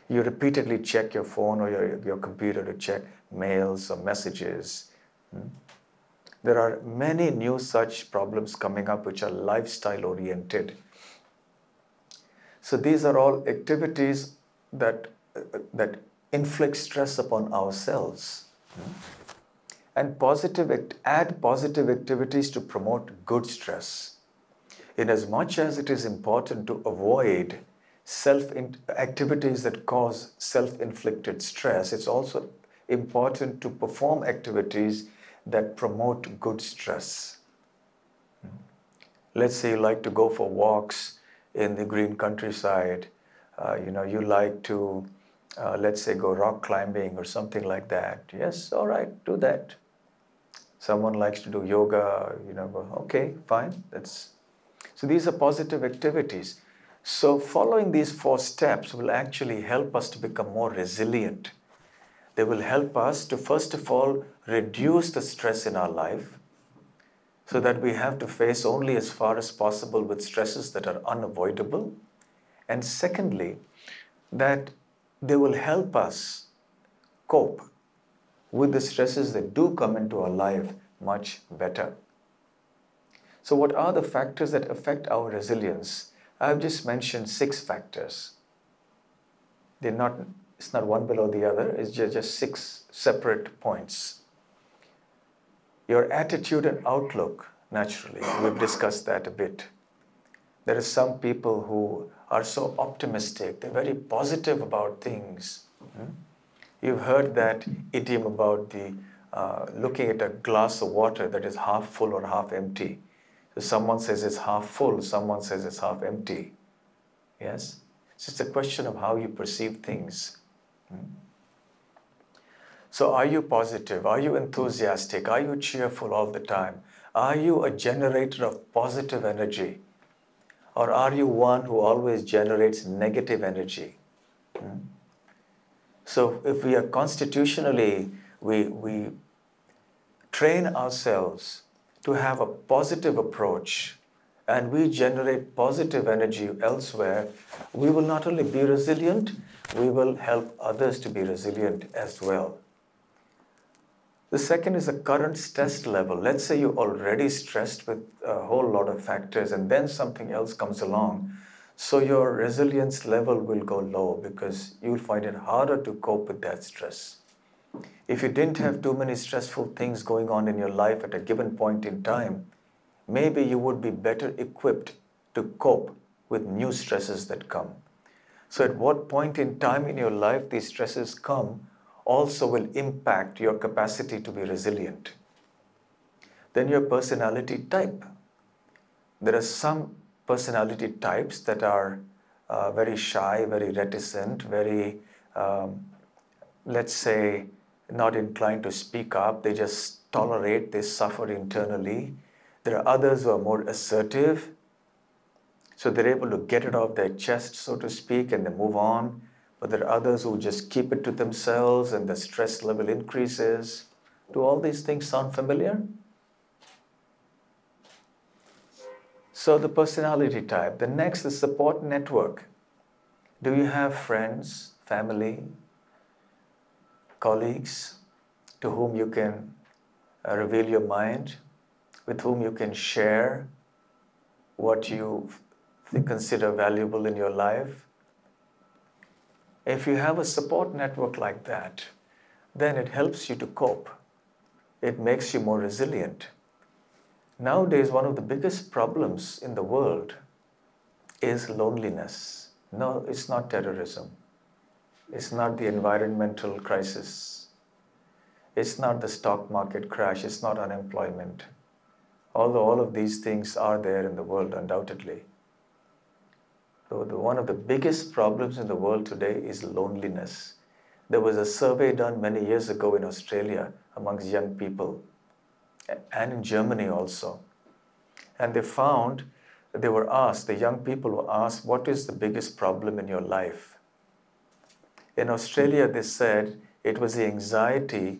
You repeatedly check your phone or your computer to check mails or messages. There are many new such problems coming up which are lifestyle oriented. So these are all activities that inflict stress upon ourselves. And add positive activities to promote good stress. In as much as it is important to avoid activities that cause self-inflicted stress, it's also important to perform activities that promote good stress. Let's say you like to go for walks in the green countryside. You like to, let's say, go rock climbing or something like that. Yes, all right, do that. Someone likes to do yoga, okay, fine. So these are positive activities. So following these 4 steps will actually help us to become more resilient. They will help us to, first of all, reduce the stress in our life. so that we have to face only as far as possible with stresses that are unavoidable. And secondly, that they will help us cope with the stresses that do come into our life much better. So what are the factors that affect our resilience? I've just mentioned 6 factors. It's not one below the other, it's just 6 separate points. Your attitude and outlook, naturally, we've discussed that a bit. There are some people who are so optimistic, they're very positive about things. You've heard that idiom about the looking at a glass of water that is half full or half empty. So someone says it's half full, someone says it's half empty. Yes? It's just a question of how you perceive things. So are you positive? Are you enthusiastic? Are you cheerful all the time? Are you a generator of positive energy? Or are you one who always generates negative energy? So if we are constitutionally, we train ourselves to have a positive approach and we generate positive energy elsewhere, we will not only be resilient, we will help others to be resilient as well. The second is the current stress level. Let's say you're already stressed with a whole lot of factors and then something else comes along. So your resilience level will go low because you'll find it harder to cope with that stress. If you didn't have too many stressful things going on in your life at a given point in time, maybe you would be better equipped to cope with new stresses that come. So at what point in time in your life these stresses come also will impact your capacity to be resilient. Then your personality type. There are some personality types that are very shy, very reticent, very, let's say, not inclined to speak up. They just tolerate, they suffer internally. There are others who are more assertive. So they're able to get it off their chest, so to speak, and they move on. But there are others who just keep it to themselves and the stress level increases. Do all these things sound familiar? So the personality type. The next is support network. Do you have friends, family, colleagues to whom you can reveal your mind, with whom you can share what you consider valuable in your life? If you have a support network like that, then it helps you to cope. It makes you more resilient. Nowadays, one of the biggest problems in the world is loneliness. No, it's not terrorism. It's not the environmental crisis. It's not the stock market crash. It's not unemployment. Although all of these things are there in the world, undoubtedly. So one of the biggest problems in the world today is loneliness. There was a survey done many years ago in Australia amongst young people and in Germany also. And they found, they were asked, the young people were asked, what is the biggest problem in your life? In Australia, they said it was the anxiety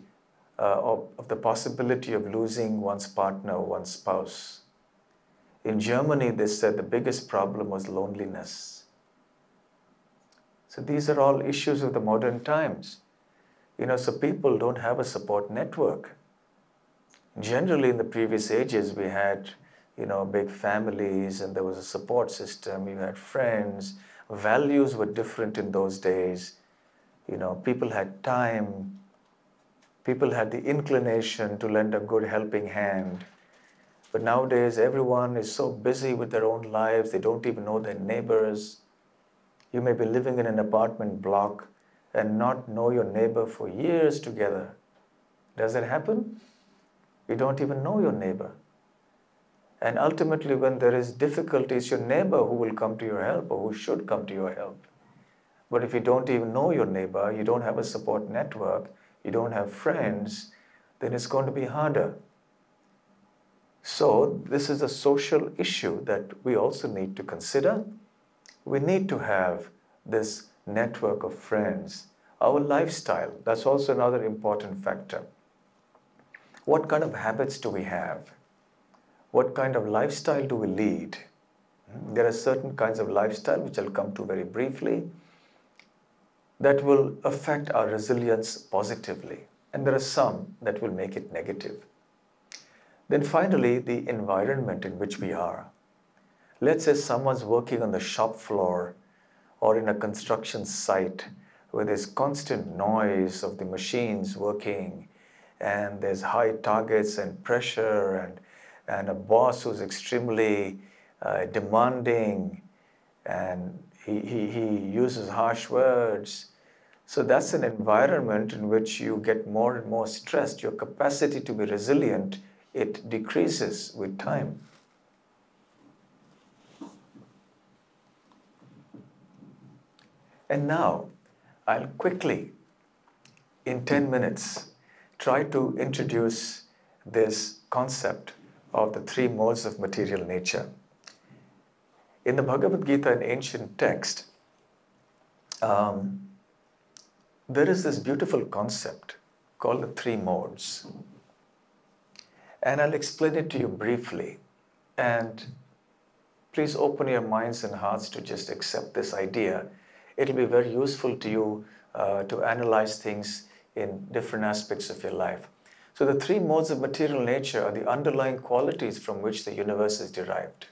of the possibility of losing one's partner or one's spouse. In Germany, they said the biggest problem was loneliness. So these are all issues of the modern times. So people don't have a support network. Generally, in the previous ages, we had, big families and there was a support system. You had friends. Values were different in those days. People had time. People had the inclination to lend a good helping hand. But nowadays, everyone is so busy with their own lives, they don't even know their neighbors. You may be living in an apartment block and not know your neighbor for years together. Does that happen? You don't even know your neighbor. And ultimately, when there is difficulty, it's your neighbor who will come to your help or who should come to your help. But if you don't even know your neighbor, you don't have a support network, you don't have friends, then it's going to be harder. So this is a social issue that we also need to consider. We need to have this network of friends. Our lifestyle, that's also another important factor. What kind of habits do we have? what kind of lifestyle do we lead? There are certain kinds of lifestyle, which I'll come to very briefly, that will affect our resilience positively. And there are some that will make it negative. Then finally, the environment in which we are. Let's say someone's working on the shop floor or in a construction site where there's constant noise of the machines working, and there's high targets and pressure, and a boss who's extremely demanding, and he uses harsh words. So that's an environment in which you get more and more stressed. Your capacity to be resilient, it decreases with time. And now, I'll quickly, in 10 minutes, try to introduce this concept of the three modes of material nature. In the Bhagavad Gita, an ancient text, there is this beautiful concept called the three modes. And I'll explain it to you briefly. And please open your minds and hearts to just accept this idea. It'll be very useful to you to analyze things in different aspects of your life. So the three modes of material nature are the underlying qualities from which the universe is derived.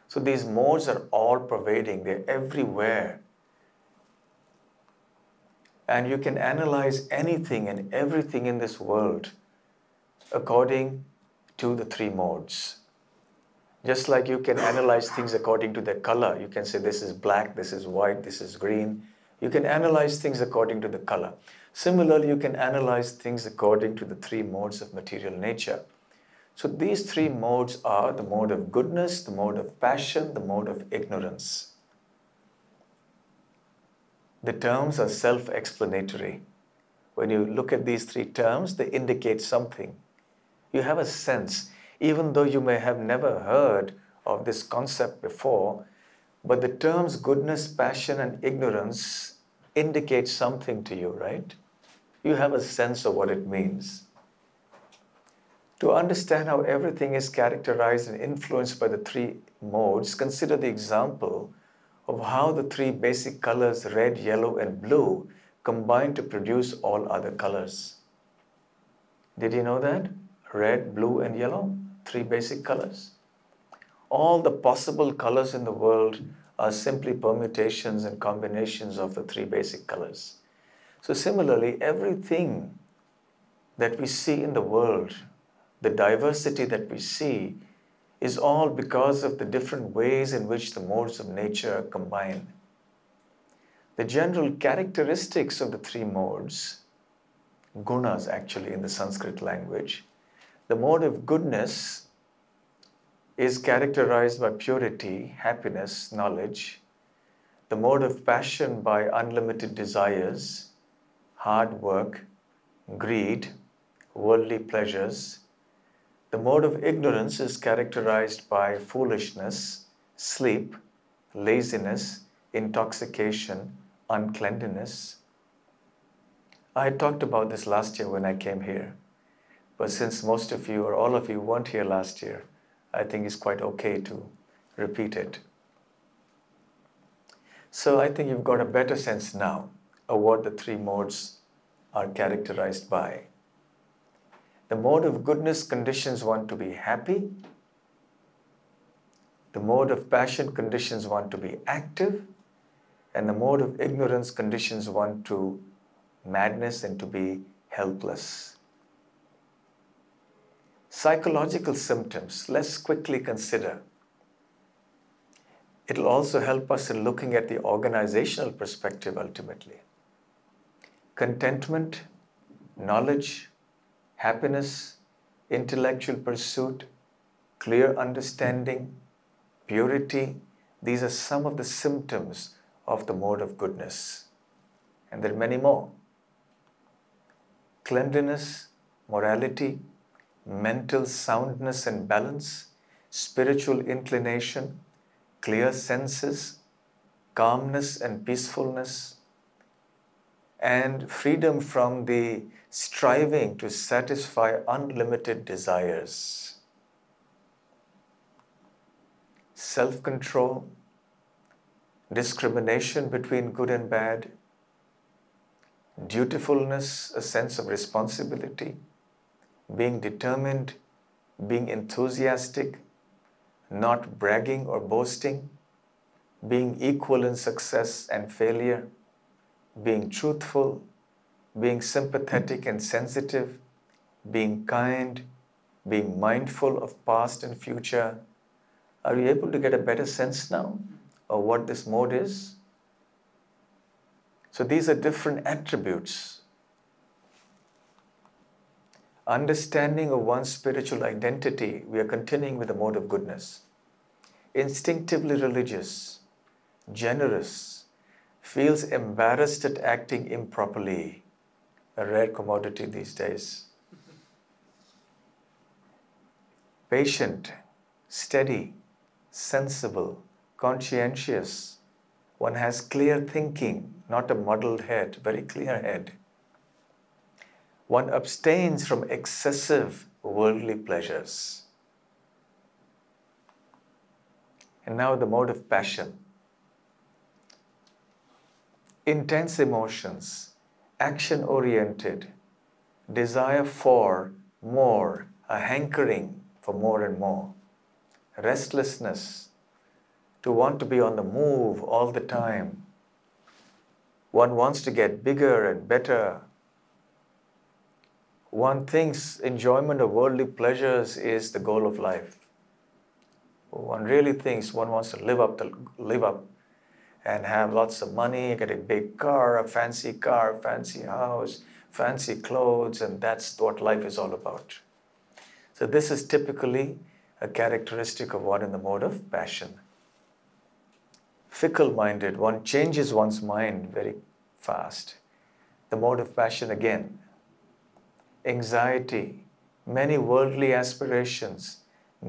So these modes are all pervading, they're everywhere. And you can analyze anything and everything in this world according to the three modes. Just like you can analyze things according to their color. You can say this is black, this is white, this is green. You can analyze things according to the color. Similarly, you can analyze things according to the three modes of material nature. So these three modes are the mode of goodness, the mode of passion, the mode of ignorance. The terms are self-explanatory. When you look at these three terms, they indicate something. You have a sense, even though you may have never heard of this concept before, but the terms goodness, passion, and ignorance indicate something to you, right? You have a sense of what it means. To understand how everything is characterized and influenced by the three modes, consider the example of how the three basic colors, red, yellow, and blue, combine to produce all other colors. Did you know that? Red, blue, and yellow, three basic colors. All the possible colors in the world are simply permutations and combinations of the three basic colors. So similarly, everything that we see in the world, the diversity that we see, is all because of the different ways in which the modes of nature combine. The general characteristics of the three modes, gunas actually in the Sanskrit language, the mode of goodness is characterized by purity, happiness, knowledge. The mode of passion by unlimited desires, hard work, greed, worldly pleasures. The mode of ignorance is characterized by foolishness, sleep, laziness, intoxication, uncleanliness. I had talked about this last year when I came here. But since most of you or all of you weren't here last year, I think it's quite okay to repeat it. So I think you've got a better sense now of what the three modes are characterized by. The mode of goodness conditions one to be happy. The mode of passion conditions one to be active. And the mode of ignorance conditions one to madness and to be helpless. Psychological symptoms, let's quickly consider. It'll also help us in looking at the organizational perspective ultimately. Contentment, knowledge, happiness, intellectual pursuit, clear understanding, purity, these are some of the symptoms of the mode of goodness. And there are many more. Cleanliness, morality, mental soundness and balance, spiritual inclination, clear senses, calmness and peacefulness, and freedom from the striving to satisfy unlimited desires. self-control, discrimination between good and bad, dutifulness, a sense of responsibility, being determined, being enthusiastic, not bragging or boasting, being equal in success and failure, being truthful, being sympathetic and sensitive, being kind, being mindful of past and future. Are you able to get a better sense now of what this mode is? So these are different attributes. Understanding of one's spiritual identity, we are continuing with the mode of goodness. Instinctively religious, generous, feels embarrassed at acting improperly, a rare commodity these days. Patient, steady, sensible, conscientious. One has clear thinking, not a muddled head, very clear head. One abstains from excessive worldly pleasures. And now the mode of passion. Intense emotions, action-oriented, desire for more, a hankering for more and more, restlessness, to want to be on the move all the time. One wants to get bigger and better. One thinks enjoyment of worldly pleasures is the goal of life. One really thinks one wants to live up and have lots of money, get a big car, fancy house, fancy clothes, and that's what life is all about. So this is typically a characteristic of one in the mode of passion. Fickle-minded, one changes one's mind very fast. The mode of passion again. Anxiety, many worldly aspirations,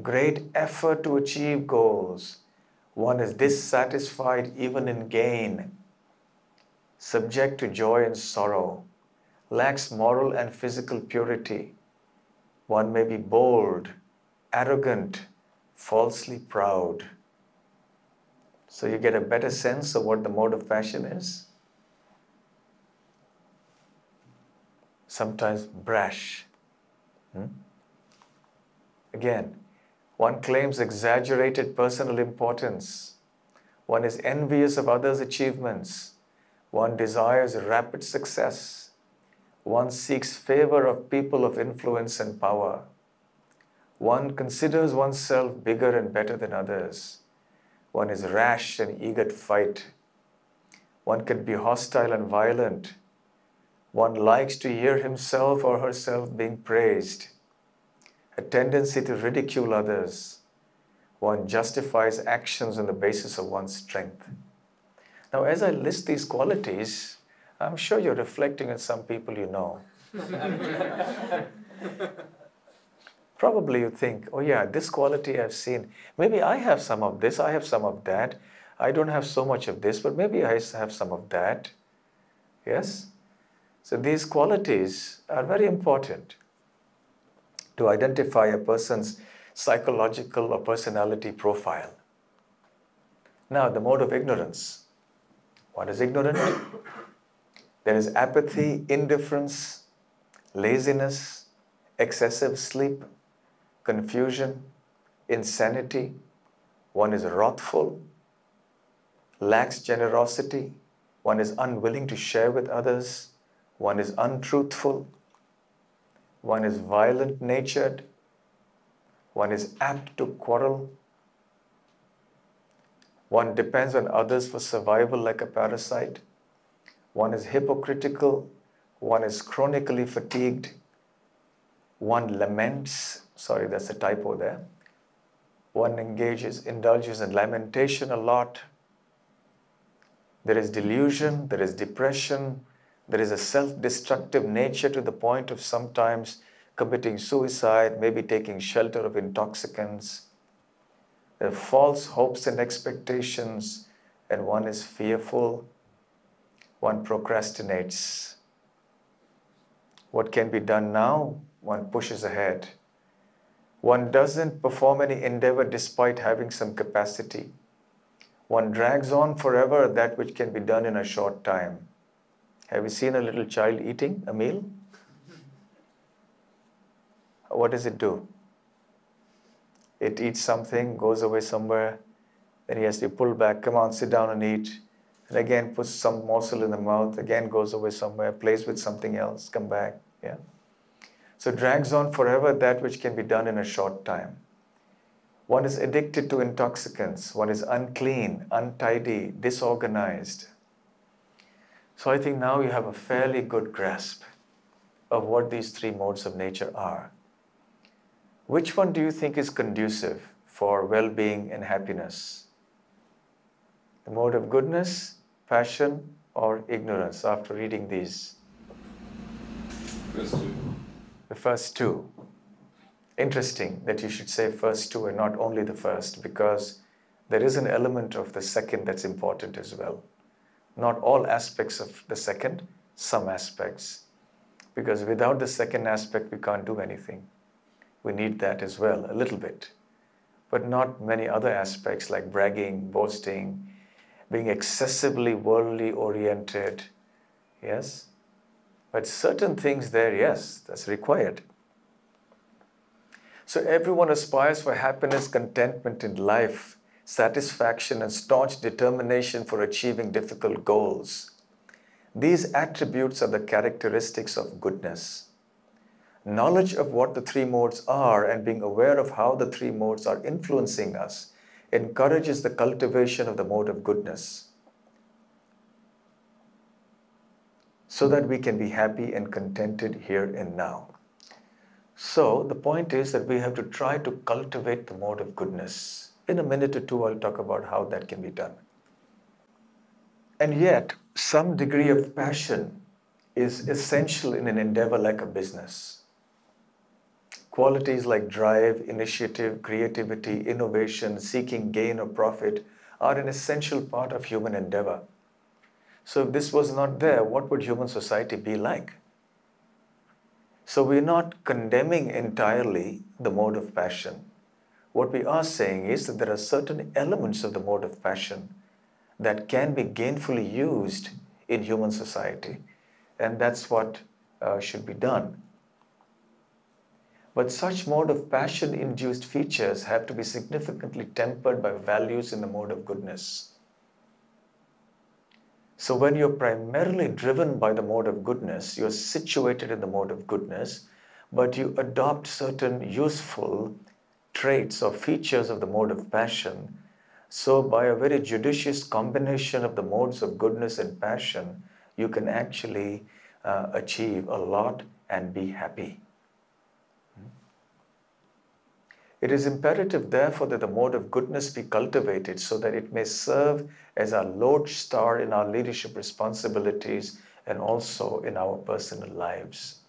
great effort to achieve goals. One is dissatisfied even in gain, subject to joy and sorrow, lacks moral and physical purity. One may be bold, arrogant, falsely proud. So you get a better sense of what the mode of passion is. Sometimes brash. Again, one claims exaggerated personal importance. One is envious of others' achievements. One desires rapid success. One seeks favor of people of influence and power. One considers oneself bigger and better than others. One is rash and eager to fight. One can be hostile and violent. One likes to hear himself or herself being praised. A tendency to ridicule others. One justifies actions on the basis of one's strength. Now, as I list these qualities, I'm sure you're reflecting on some people you know. Probably you think, oh yeah, this quality I've seen. Maybe I have some of this, I have some of that. I don't have so much of this, but maybe I have some of that. Yes? So these qualities are very important to identify a person's psychological or personality profile. Now, the mode of ignorance. One is ignorant. There is apathy, indifference, laziness, excessive sleep, confusion, insanity. One is wrathful, lacks generosity. One is unwilling to share with others. One is untruthful. One is violent-natured. One is apt to quarrel. One depends on others for survival like a parasite. One is hypocritical. One is chronically fatigued. One laments. Sorry, that's a typo there. One indulges in lamentation a lot. There is delusion. There is depression. There is a self-destructive nature to the point of sometimes committing suicide, maybe taking shelter of intoxicants. There are false hopes and expectations, and one is fearful. One procrastinates. What can be done now? One pushes ahead. One doesn't perform any endeavor despite having some capacity. One drags on forever that which can be done in a short time. Have you seen a little child eating a meal? What does it do? It eats something, goes away somewhere, then he has to pull back, come on, sit down and eat. And again, puts some morsel in the mouth, again goes away somewhere, plays with something else, come back. Yeah. So drags on forever that which can be done in a short time. One is addicted to intoxicants. One is unclean, untidy, disorganized. So I think now you have a fairly good grasp of what these three modes of nature are. Which one do you think is conducive for well-being and happiness? The mode of goodness, passion, or ignorance after reading these? First two. The first two. Interesting that you should say first two and not only the first, because there is an element of the second that's important as well. Not all aspects of the second, some aspects. Because without the second aspect, we can't do anything. We need that as well, a little bit. But not many other aspects like bragging, boasting, being excessively worldly oriented. Yes? But certain things there, yes, that's required. So everyone aspires for happiness, contentment in life, satisfaction, and staunch determination for achieving difficult goals. These attributes are the characteristics of goodness. Knowledge of what the three modes are and being aware of how the three modes are influencing us encourages the cultivation of the mode of goodness, so that we can be happy and contented here and now. So the point is that we have to try to cultivate the mode of goodness. In a minute or two, I'll talk about how that can be done. And yet, some degree of passion is essential in an endeavor like a business. Qualities like drive, initiative, creativity, innovation, seeking gain or profit are an essential part of human endeavor. So if this was not there, what would human society be like? So we're not condemning entirely the mode of passion. What we are saying is that there are certain elements of the mode of passion that can be gainfully used in human society. And that's what should be done. But such mode of passion-induced features have to be significantly tempered by values in the mode of goodness. So when you're primarily driven by the mode of goodness, you're situated in the mode of goodness, but you adopt certain useful traits or features of the mode of passion. So by a very judicious combination of the modes of goodness and passion, you can actually achieve a lot and be happy. It is imperative, therefore, that the mode of goodness be cultivated so that it may serve as our lodestar in our leadership responsibilities and also in our personal lives.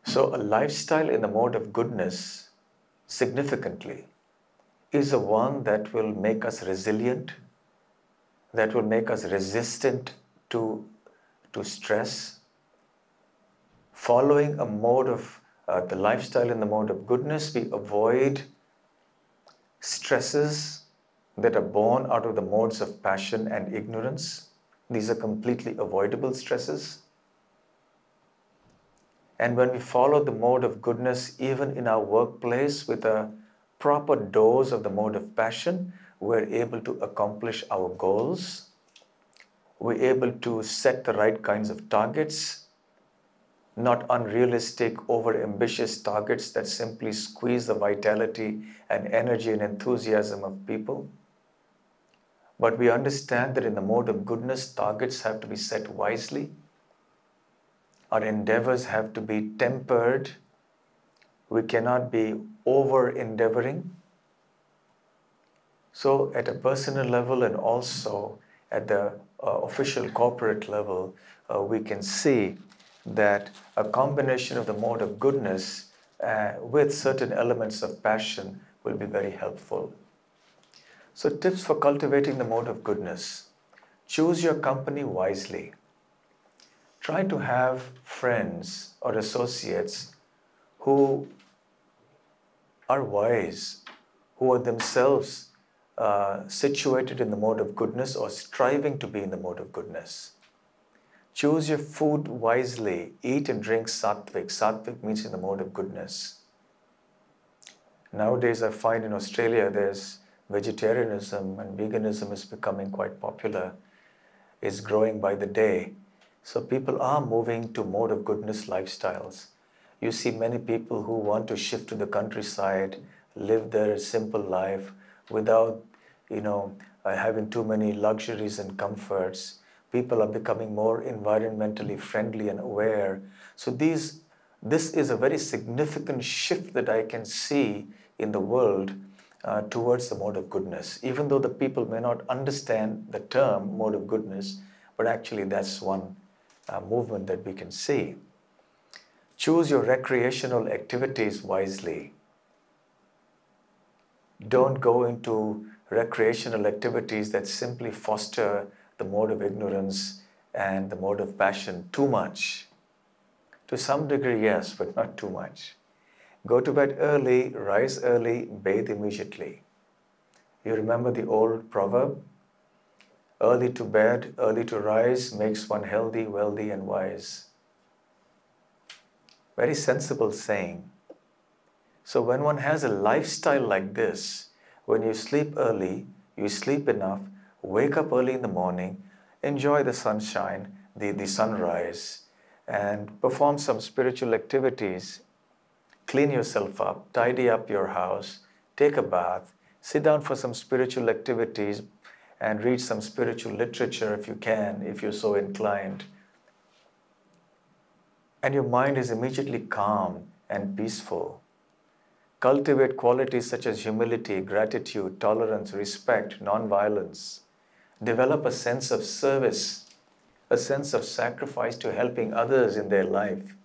So a lifestyle in the mode of goodness, significantly, is a one that will make us resilient, that will make us resistant to stress. Following a mode of the lifestyle in the mode of goodness, we avoid stresses that are born out of the modes of passion and ignorance. These are completely avoidable stresses. And when we follow the mode of goodness, even in our workplace with a proper dose of the mode of passion, we're able to accomplish our goals. We're able to set the right kinds of targets, not unrealistic, over-ambitious targets that simply squeeze the vitality and energy and enthusiasm of people. But we understand that in the mode of goodness, targets have to be set wisely. Our endeavors have to be tempered. We cannot be over-endeavoring. So at a personal level and also at the official corporate level, we can see that a combination of the mode of goodness with certain elements of passion will be very helpful. So tips for cultivating the mode of goodness. Choose your company wisely. Try to have friends or associates who are wise, who are themselves situated in the mode of goodness or striving to be in the mode of goodness. Choose your food wisely. Eat and drink sattvic. Sattvic means in the mode of goodness. Nowadays, I find in Australia, there's vegetarianism and veganism is becoming quite popular. It's growing by the day. So people are moving to mode of goodness lifestyles. You see many people who want to shift to the countryside, live their simple life without, having too many luxuries and comforts. People are becoming more environmentally friendly and aware. So this is a very significant shift that I can see in the world towards the mode of goodness. Even though the people may not understand the term mode of goodness, but actually that's one movement that we can see. Choose your recreational activities wisely. Don't go into recreational activities that simply foster the mode of ignorance and the mode of passion too much. To some degree, yes, but not too much. Go to bed early, rise early, bathe immediately. You remember the old proverb? Early to bed, early to rise makes one healthy, wealthy, and wise. Very sensible saying. So when one has a lifestyle like this, when you sleep early, you sleep enough, wake up early in the morning, enjoy the sunshine, the sunrise, and perform some spiritual activities, clean yourself up, tidy up your house, take a bath, sit down for some spiritual activities, and read some spiritual literature if you can, if you're so inclined. And your mind is immediately calm and peaceful. Cultivate qualities such as humility, gratitude, tolerance, respect, non-violence. Develop a sense of service, a sense of sacrifice to helping others in their life.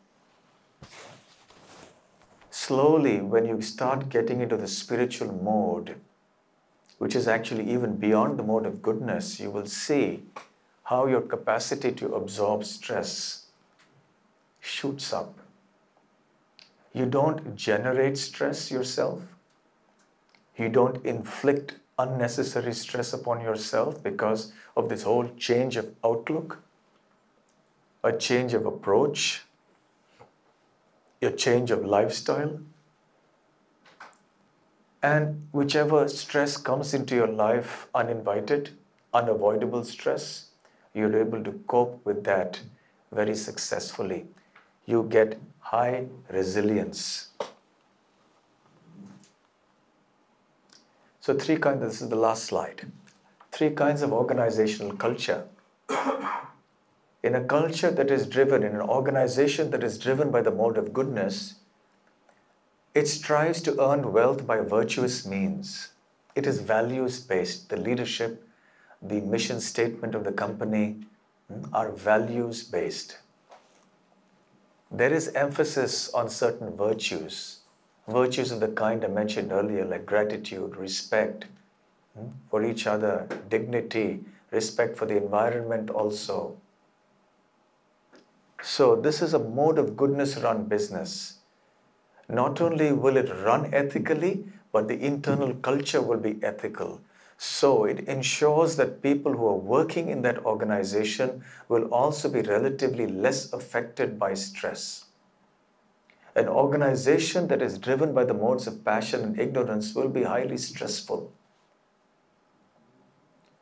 Slowly, when you start getting into the spiritual mode, which is actually even beyond the mode of goodness, you will see how your capacity to absorb stress shoots up. You don't generate stress yourself. You don't inflict unnecessary stress upon yourself because of this whole change of outlook, a change of approach, a change of lifestyle. And whichever stress comes into your life uninvited, unavoidable stress, you're able to cope with that very successfully. You get high resilience. So this is the last slide. 3 kinds of organizational culture. In a culture that is driven, in an organization that is driven by the mode of goodness, it strives to earn wealth by virtuous means. It is values-based. The leadership, the mission statement of the company are values-based. There is emphasis on certain virtues. Virtues of the kind I mentioned earlier, like gratitude, respect for each other, dignity, respect for the environment also. So this is a mode of goodness run business. Not only will it run ethically, but the internal culture will be ethical. So it ensures that people who are working in that organization will also be relatively less affected by stress. An organization that is driven by the modes of passion and ignorance will be highly stressful.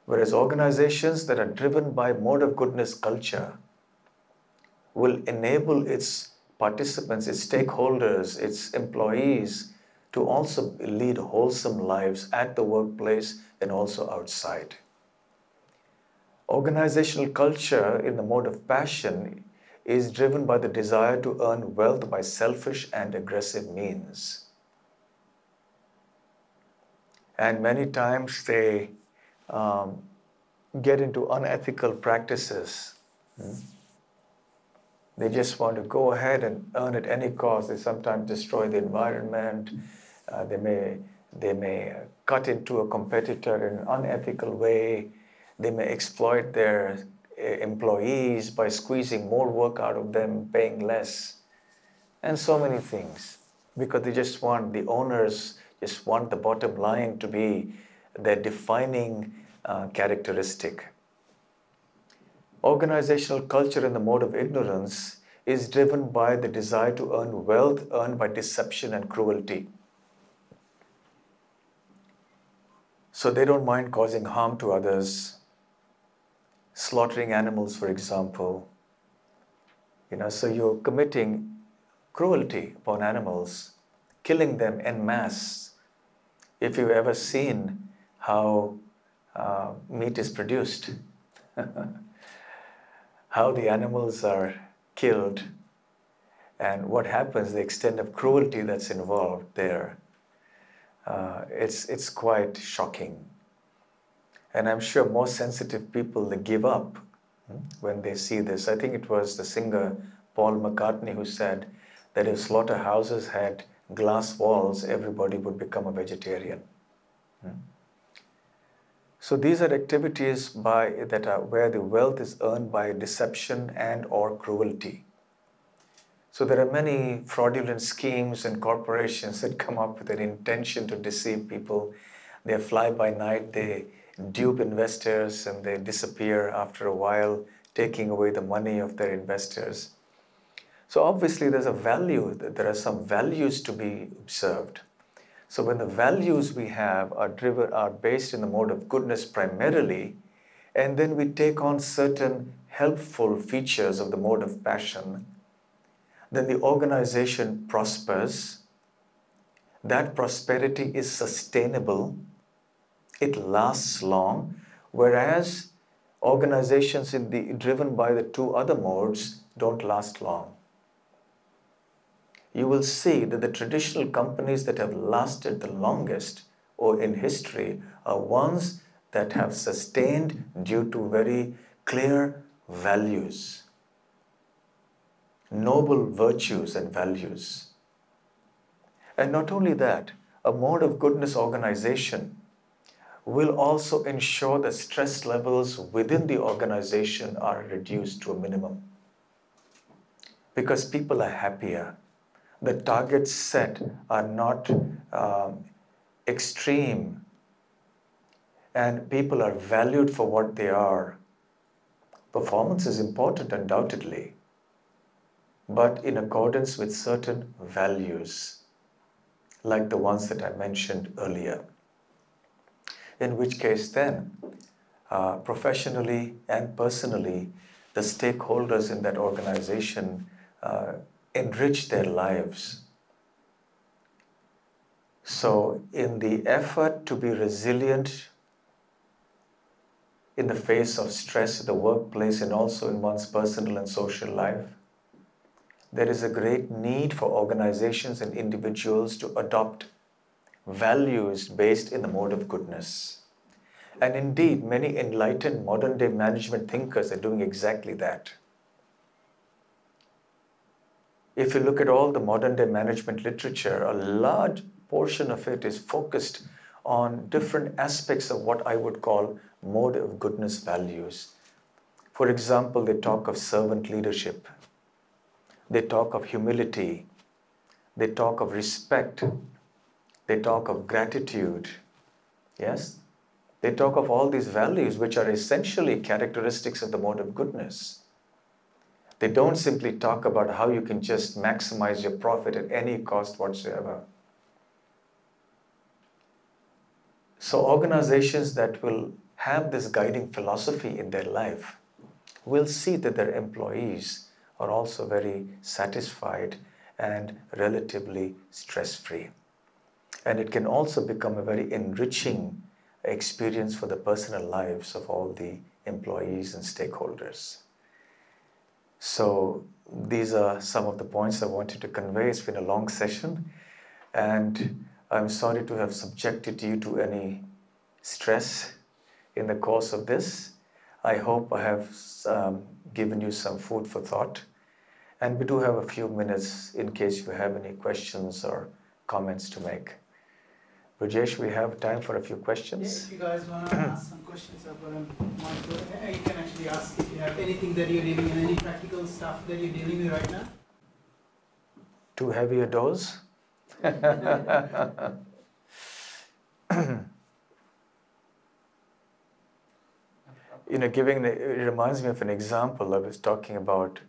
Whereas organizations that are driven by mode of goodness culture will enable its participants, its stakeholders, its employees to also lead wholesome lives at the workplace and also outside. Organizational culture in the mode of passion is driven by the desire to earn wealth by selfish and aggressive means. And many times they get into unethical practices. They just want to go ahead and earn at any cost. They sometimes destroy the environment. They may cut into a competitor in an unethical way. They may exploit their employees by squeezing more work out of them, paying less, and so many things. because the owners just want the bottom line to be their defining characteristic. Organizational culture in the mode of ignorance is driven by the desire to earn wealth earned by deception and cruelty. So they don't mind causing harm to others, slaughtering animals, for example. So you're committing cruelty upon animals, killing them en masse. If you've ever seen how meat is produced, how the animals are killed, and what happens, the extent of cruelty that's involved there, it's quite shocking. And I'm sure more sensitive people, they give up when they see this. I think it was the singer Paul McCartney who said that if slaughterhouses had glass walls, everybody would become a vegetarian. So these are activities where the wealth is earned by deception and or cruelty. So there are many fraudulent schemes and corporations that come up with an intention to deceive people. They fly by night, they dupe investors, and they disappear after a while, taking away the money of their investors. So obviously there are some values to be observed. So when the values we have are based in the mode of goodness primarily, and then we take on certain helpful features of the mode of passion, then the organization prospers. That prosperity is sustainable. It lasts long, whereas organizations driven by the two other modes don't last long. You will see that the traditional companies that have lasted the longest or in history are ones that have sustained due to very clear values, noble virtues and values. And not only that, a mode of goodness organization will also ensure that stress levels within the organization are reduced to a minimum, because people are happier. The targets set are not extreme, and people are valued for what they are. Performance is important, undoubtedly, but in accordance with certain values, like the ones that I mentioned earlier. In which case then, professionally and personally, the stakeholders in that organization enrich their lives. So in the effort to be resilient in the face of stress in the workplace and also in one's personal and social life, there is a great need for organizations and individuals to adopt values based in the mode of goodness. And indeed, many enlightened modern-day management thinkers are doing exactly that. If you look at all the modern-day management literature, a large portion of it is focused on different aspects of what I would call mode of goodness values. For example, they talk of servant leadership. They talk of humility. They talk of respect. They talk of gratitude. Yes? They talk of all these values which are essentially characteristics of the mode of goodness. They don't simply talk about how you can just maximize your profit at any cost whatsoever. So organizations that will have this guiding philosophy in their life will see that their employees are also very satisfied and relatively stress-free. And it can also become a very enriching experience for the personal lives of all the employees and stakeholders. So these are some of the points I wanted to convey. It's been a long session, and I'm sorry to have subjected you to any stress in the course of this. I hope I have given you some food for thought. And we do have a few minutes in case you have any questions or comments to make. Rajesh, we have time for a few questions. Yeah, if you guys want to ask some questions, I've got a mic. You can actually ask if you have anything that you're dealing with, any practical stuff that you're dealing with right now. Too heavy a dose? You know, it reminds me of an example. I was talking about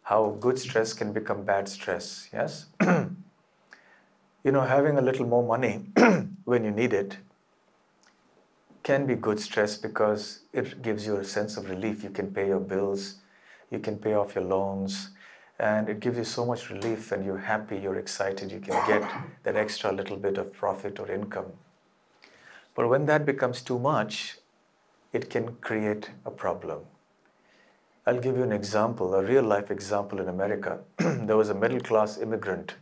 how good stress can become bad stress, yes? You know, having a little more money when you need it can be good stress because it gives you a sense of relief. You can pay your bills, you can pay off your loans, and it gives you so much relief, and you're happy, you're excited, you can get that extra little bit of profit or income. But when that becomes too much, it can create a problem. I'll give you an example, a real life example in America. There was a middle class immigrant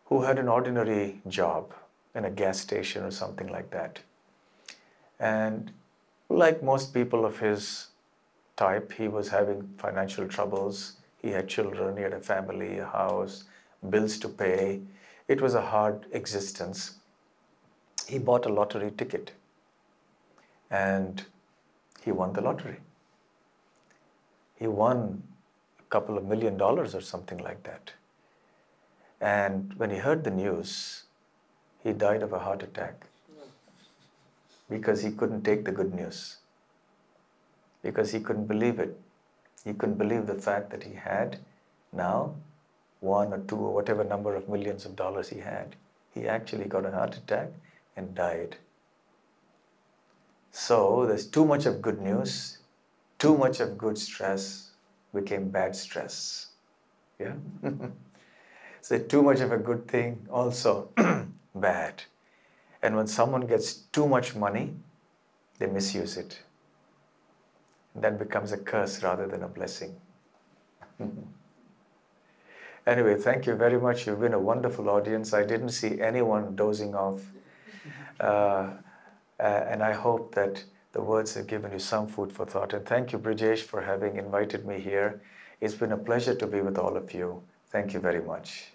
who had an ordinary job in a gas station or something like that. And like most people of his type, he was having financial troubles. He had children, he had a family, a house, bills to pay. It was a hard existence. He bought a lottery ticket and he won the lottery. He won a couple of $1 million or something like that. And when he heard the news, he died of a heart attack because he couldn't take the good news, because he couldn't believe it. He couldn't believe the fact that he had now 1 or 2 or whatever number of millions of dollars he had. He actually got a heart attack and died. So there's too much of good news, too much of good stress became bad stress. Yeah? So too much of a good thing also bad. And when someone gets too much money, they misuse it. And that becomes a curse rather than a blessing. Anyway, thank you very much. You've been a wonderful audience. I didn't see anyone dozing off. And I hope that the words have given you some food for thought. And thank you, Brijesh, for having invited me here. It's been a pleasure to be with all of you. Thank you very much.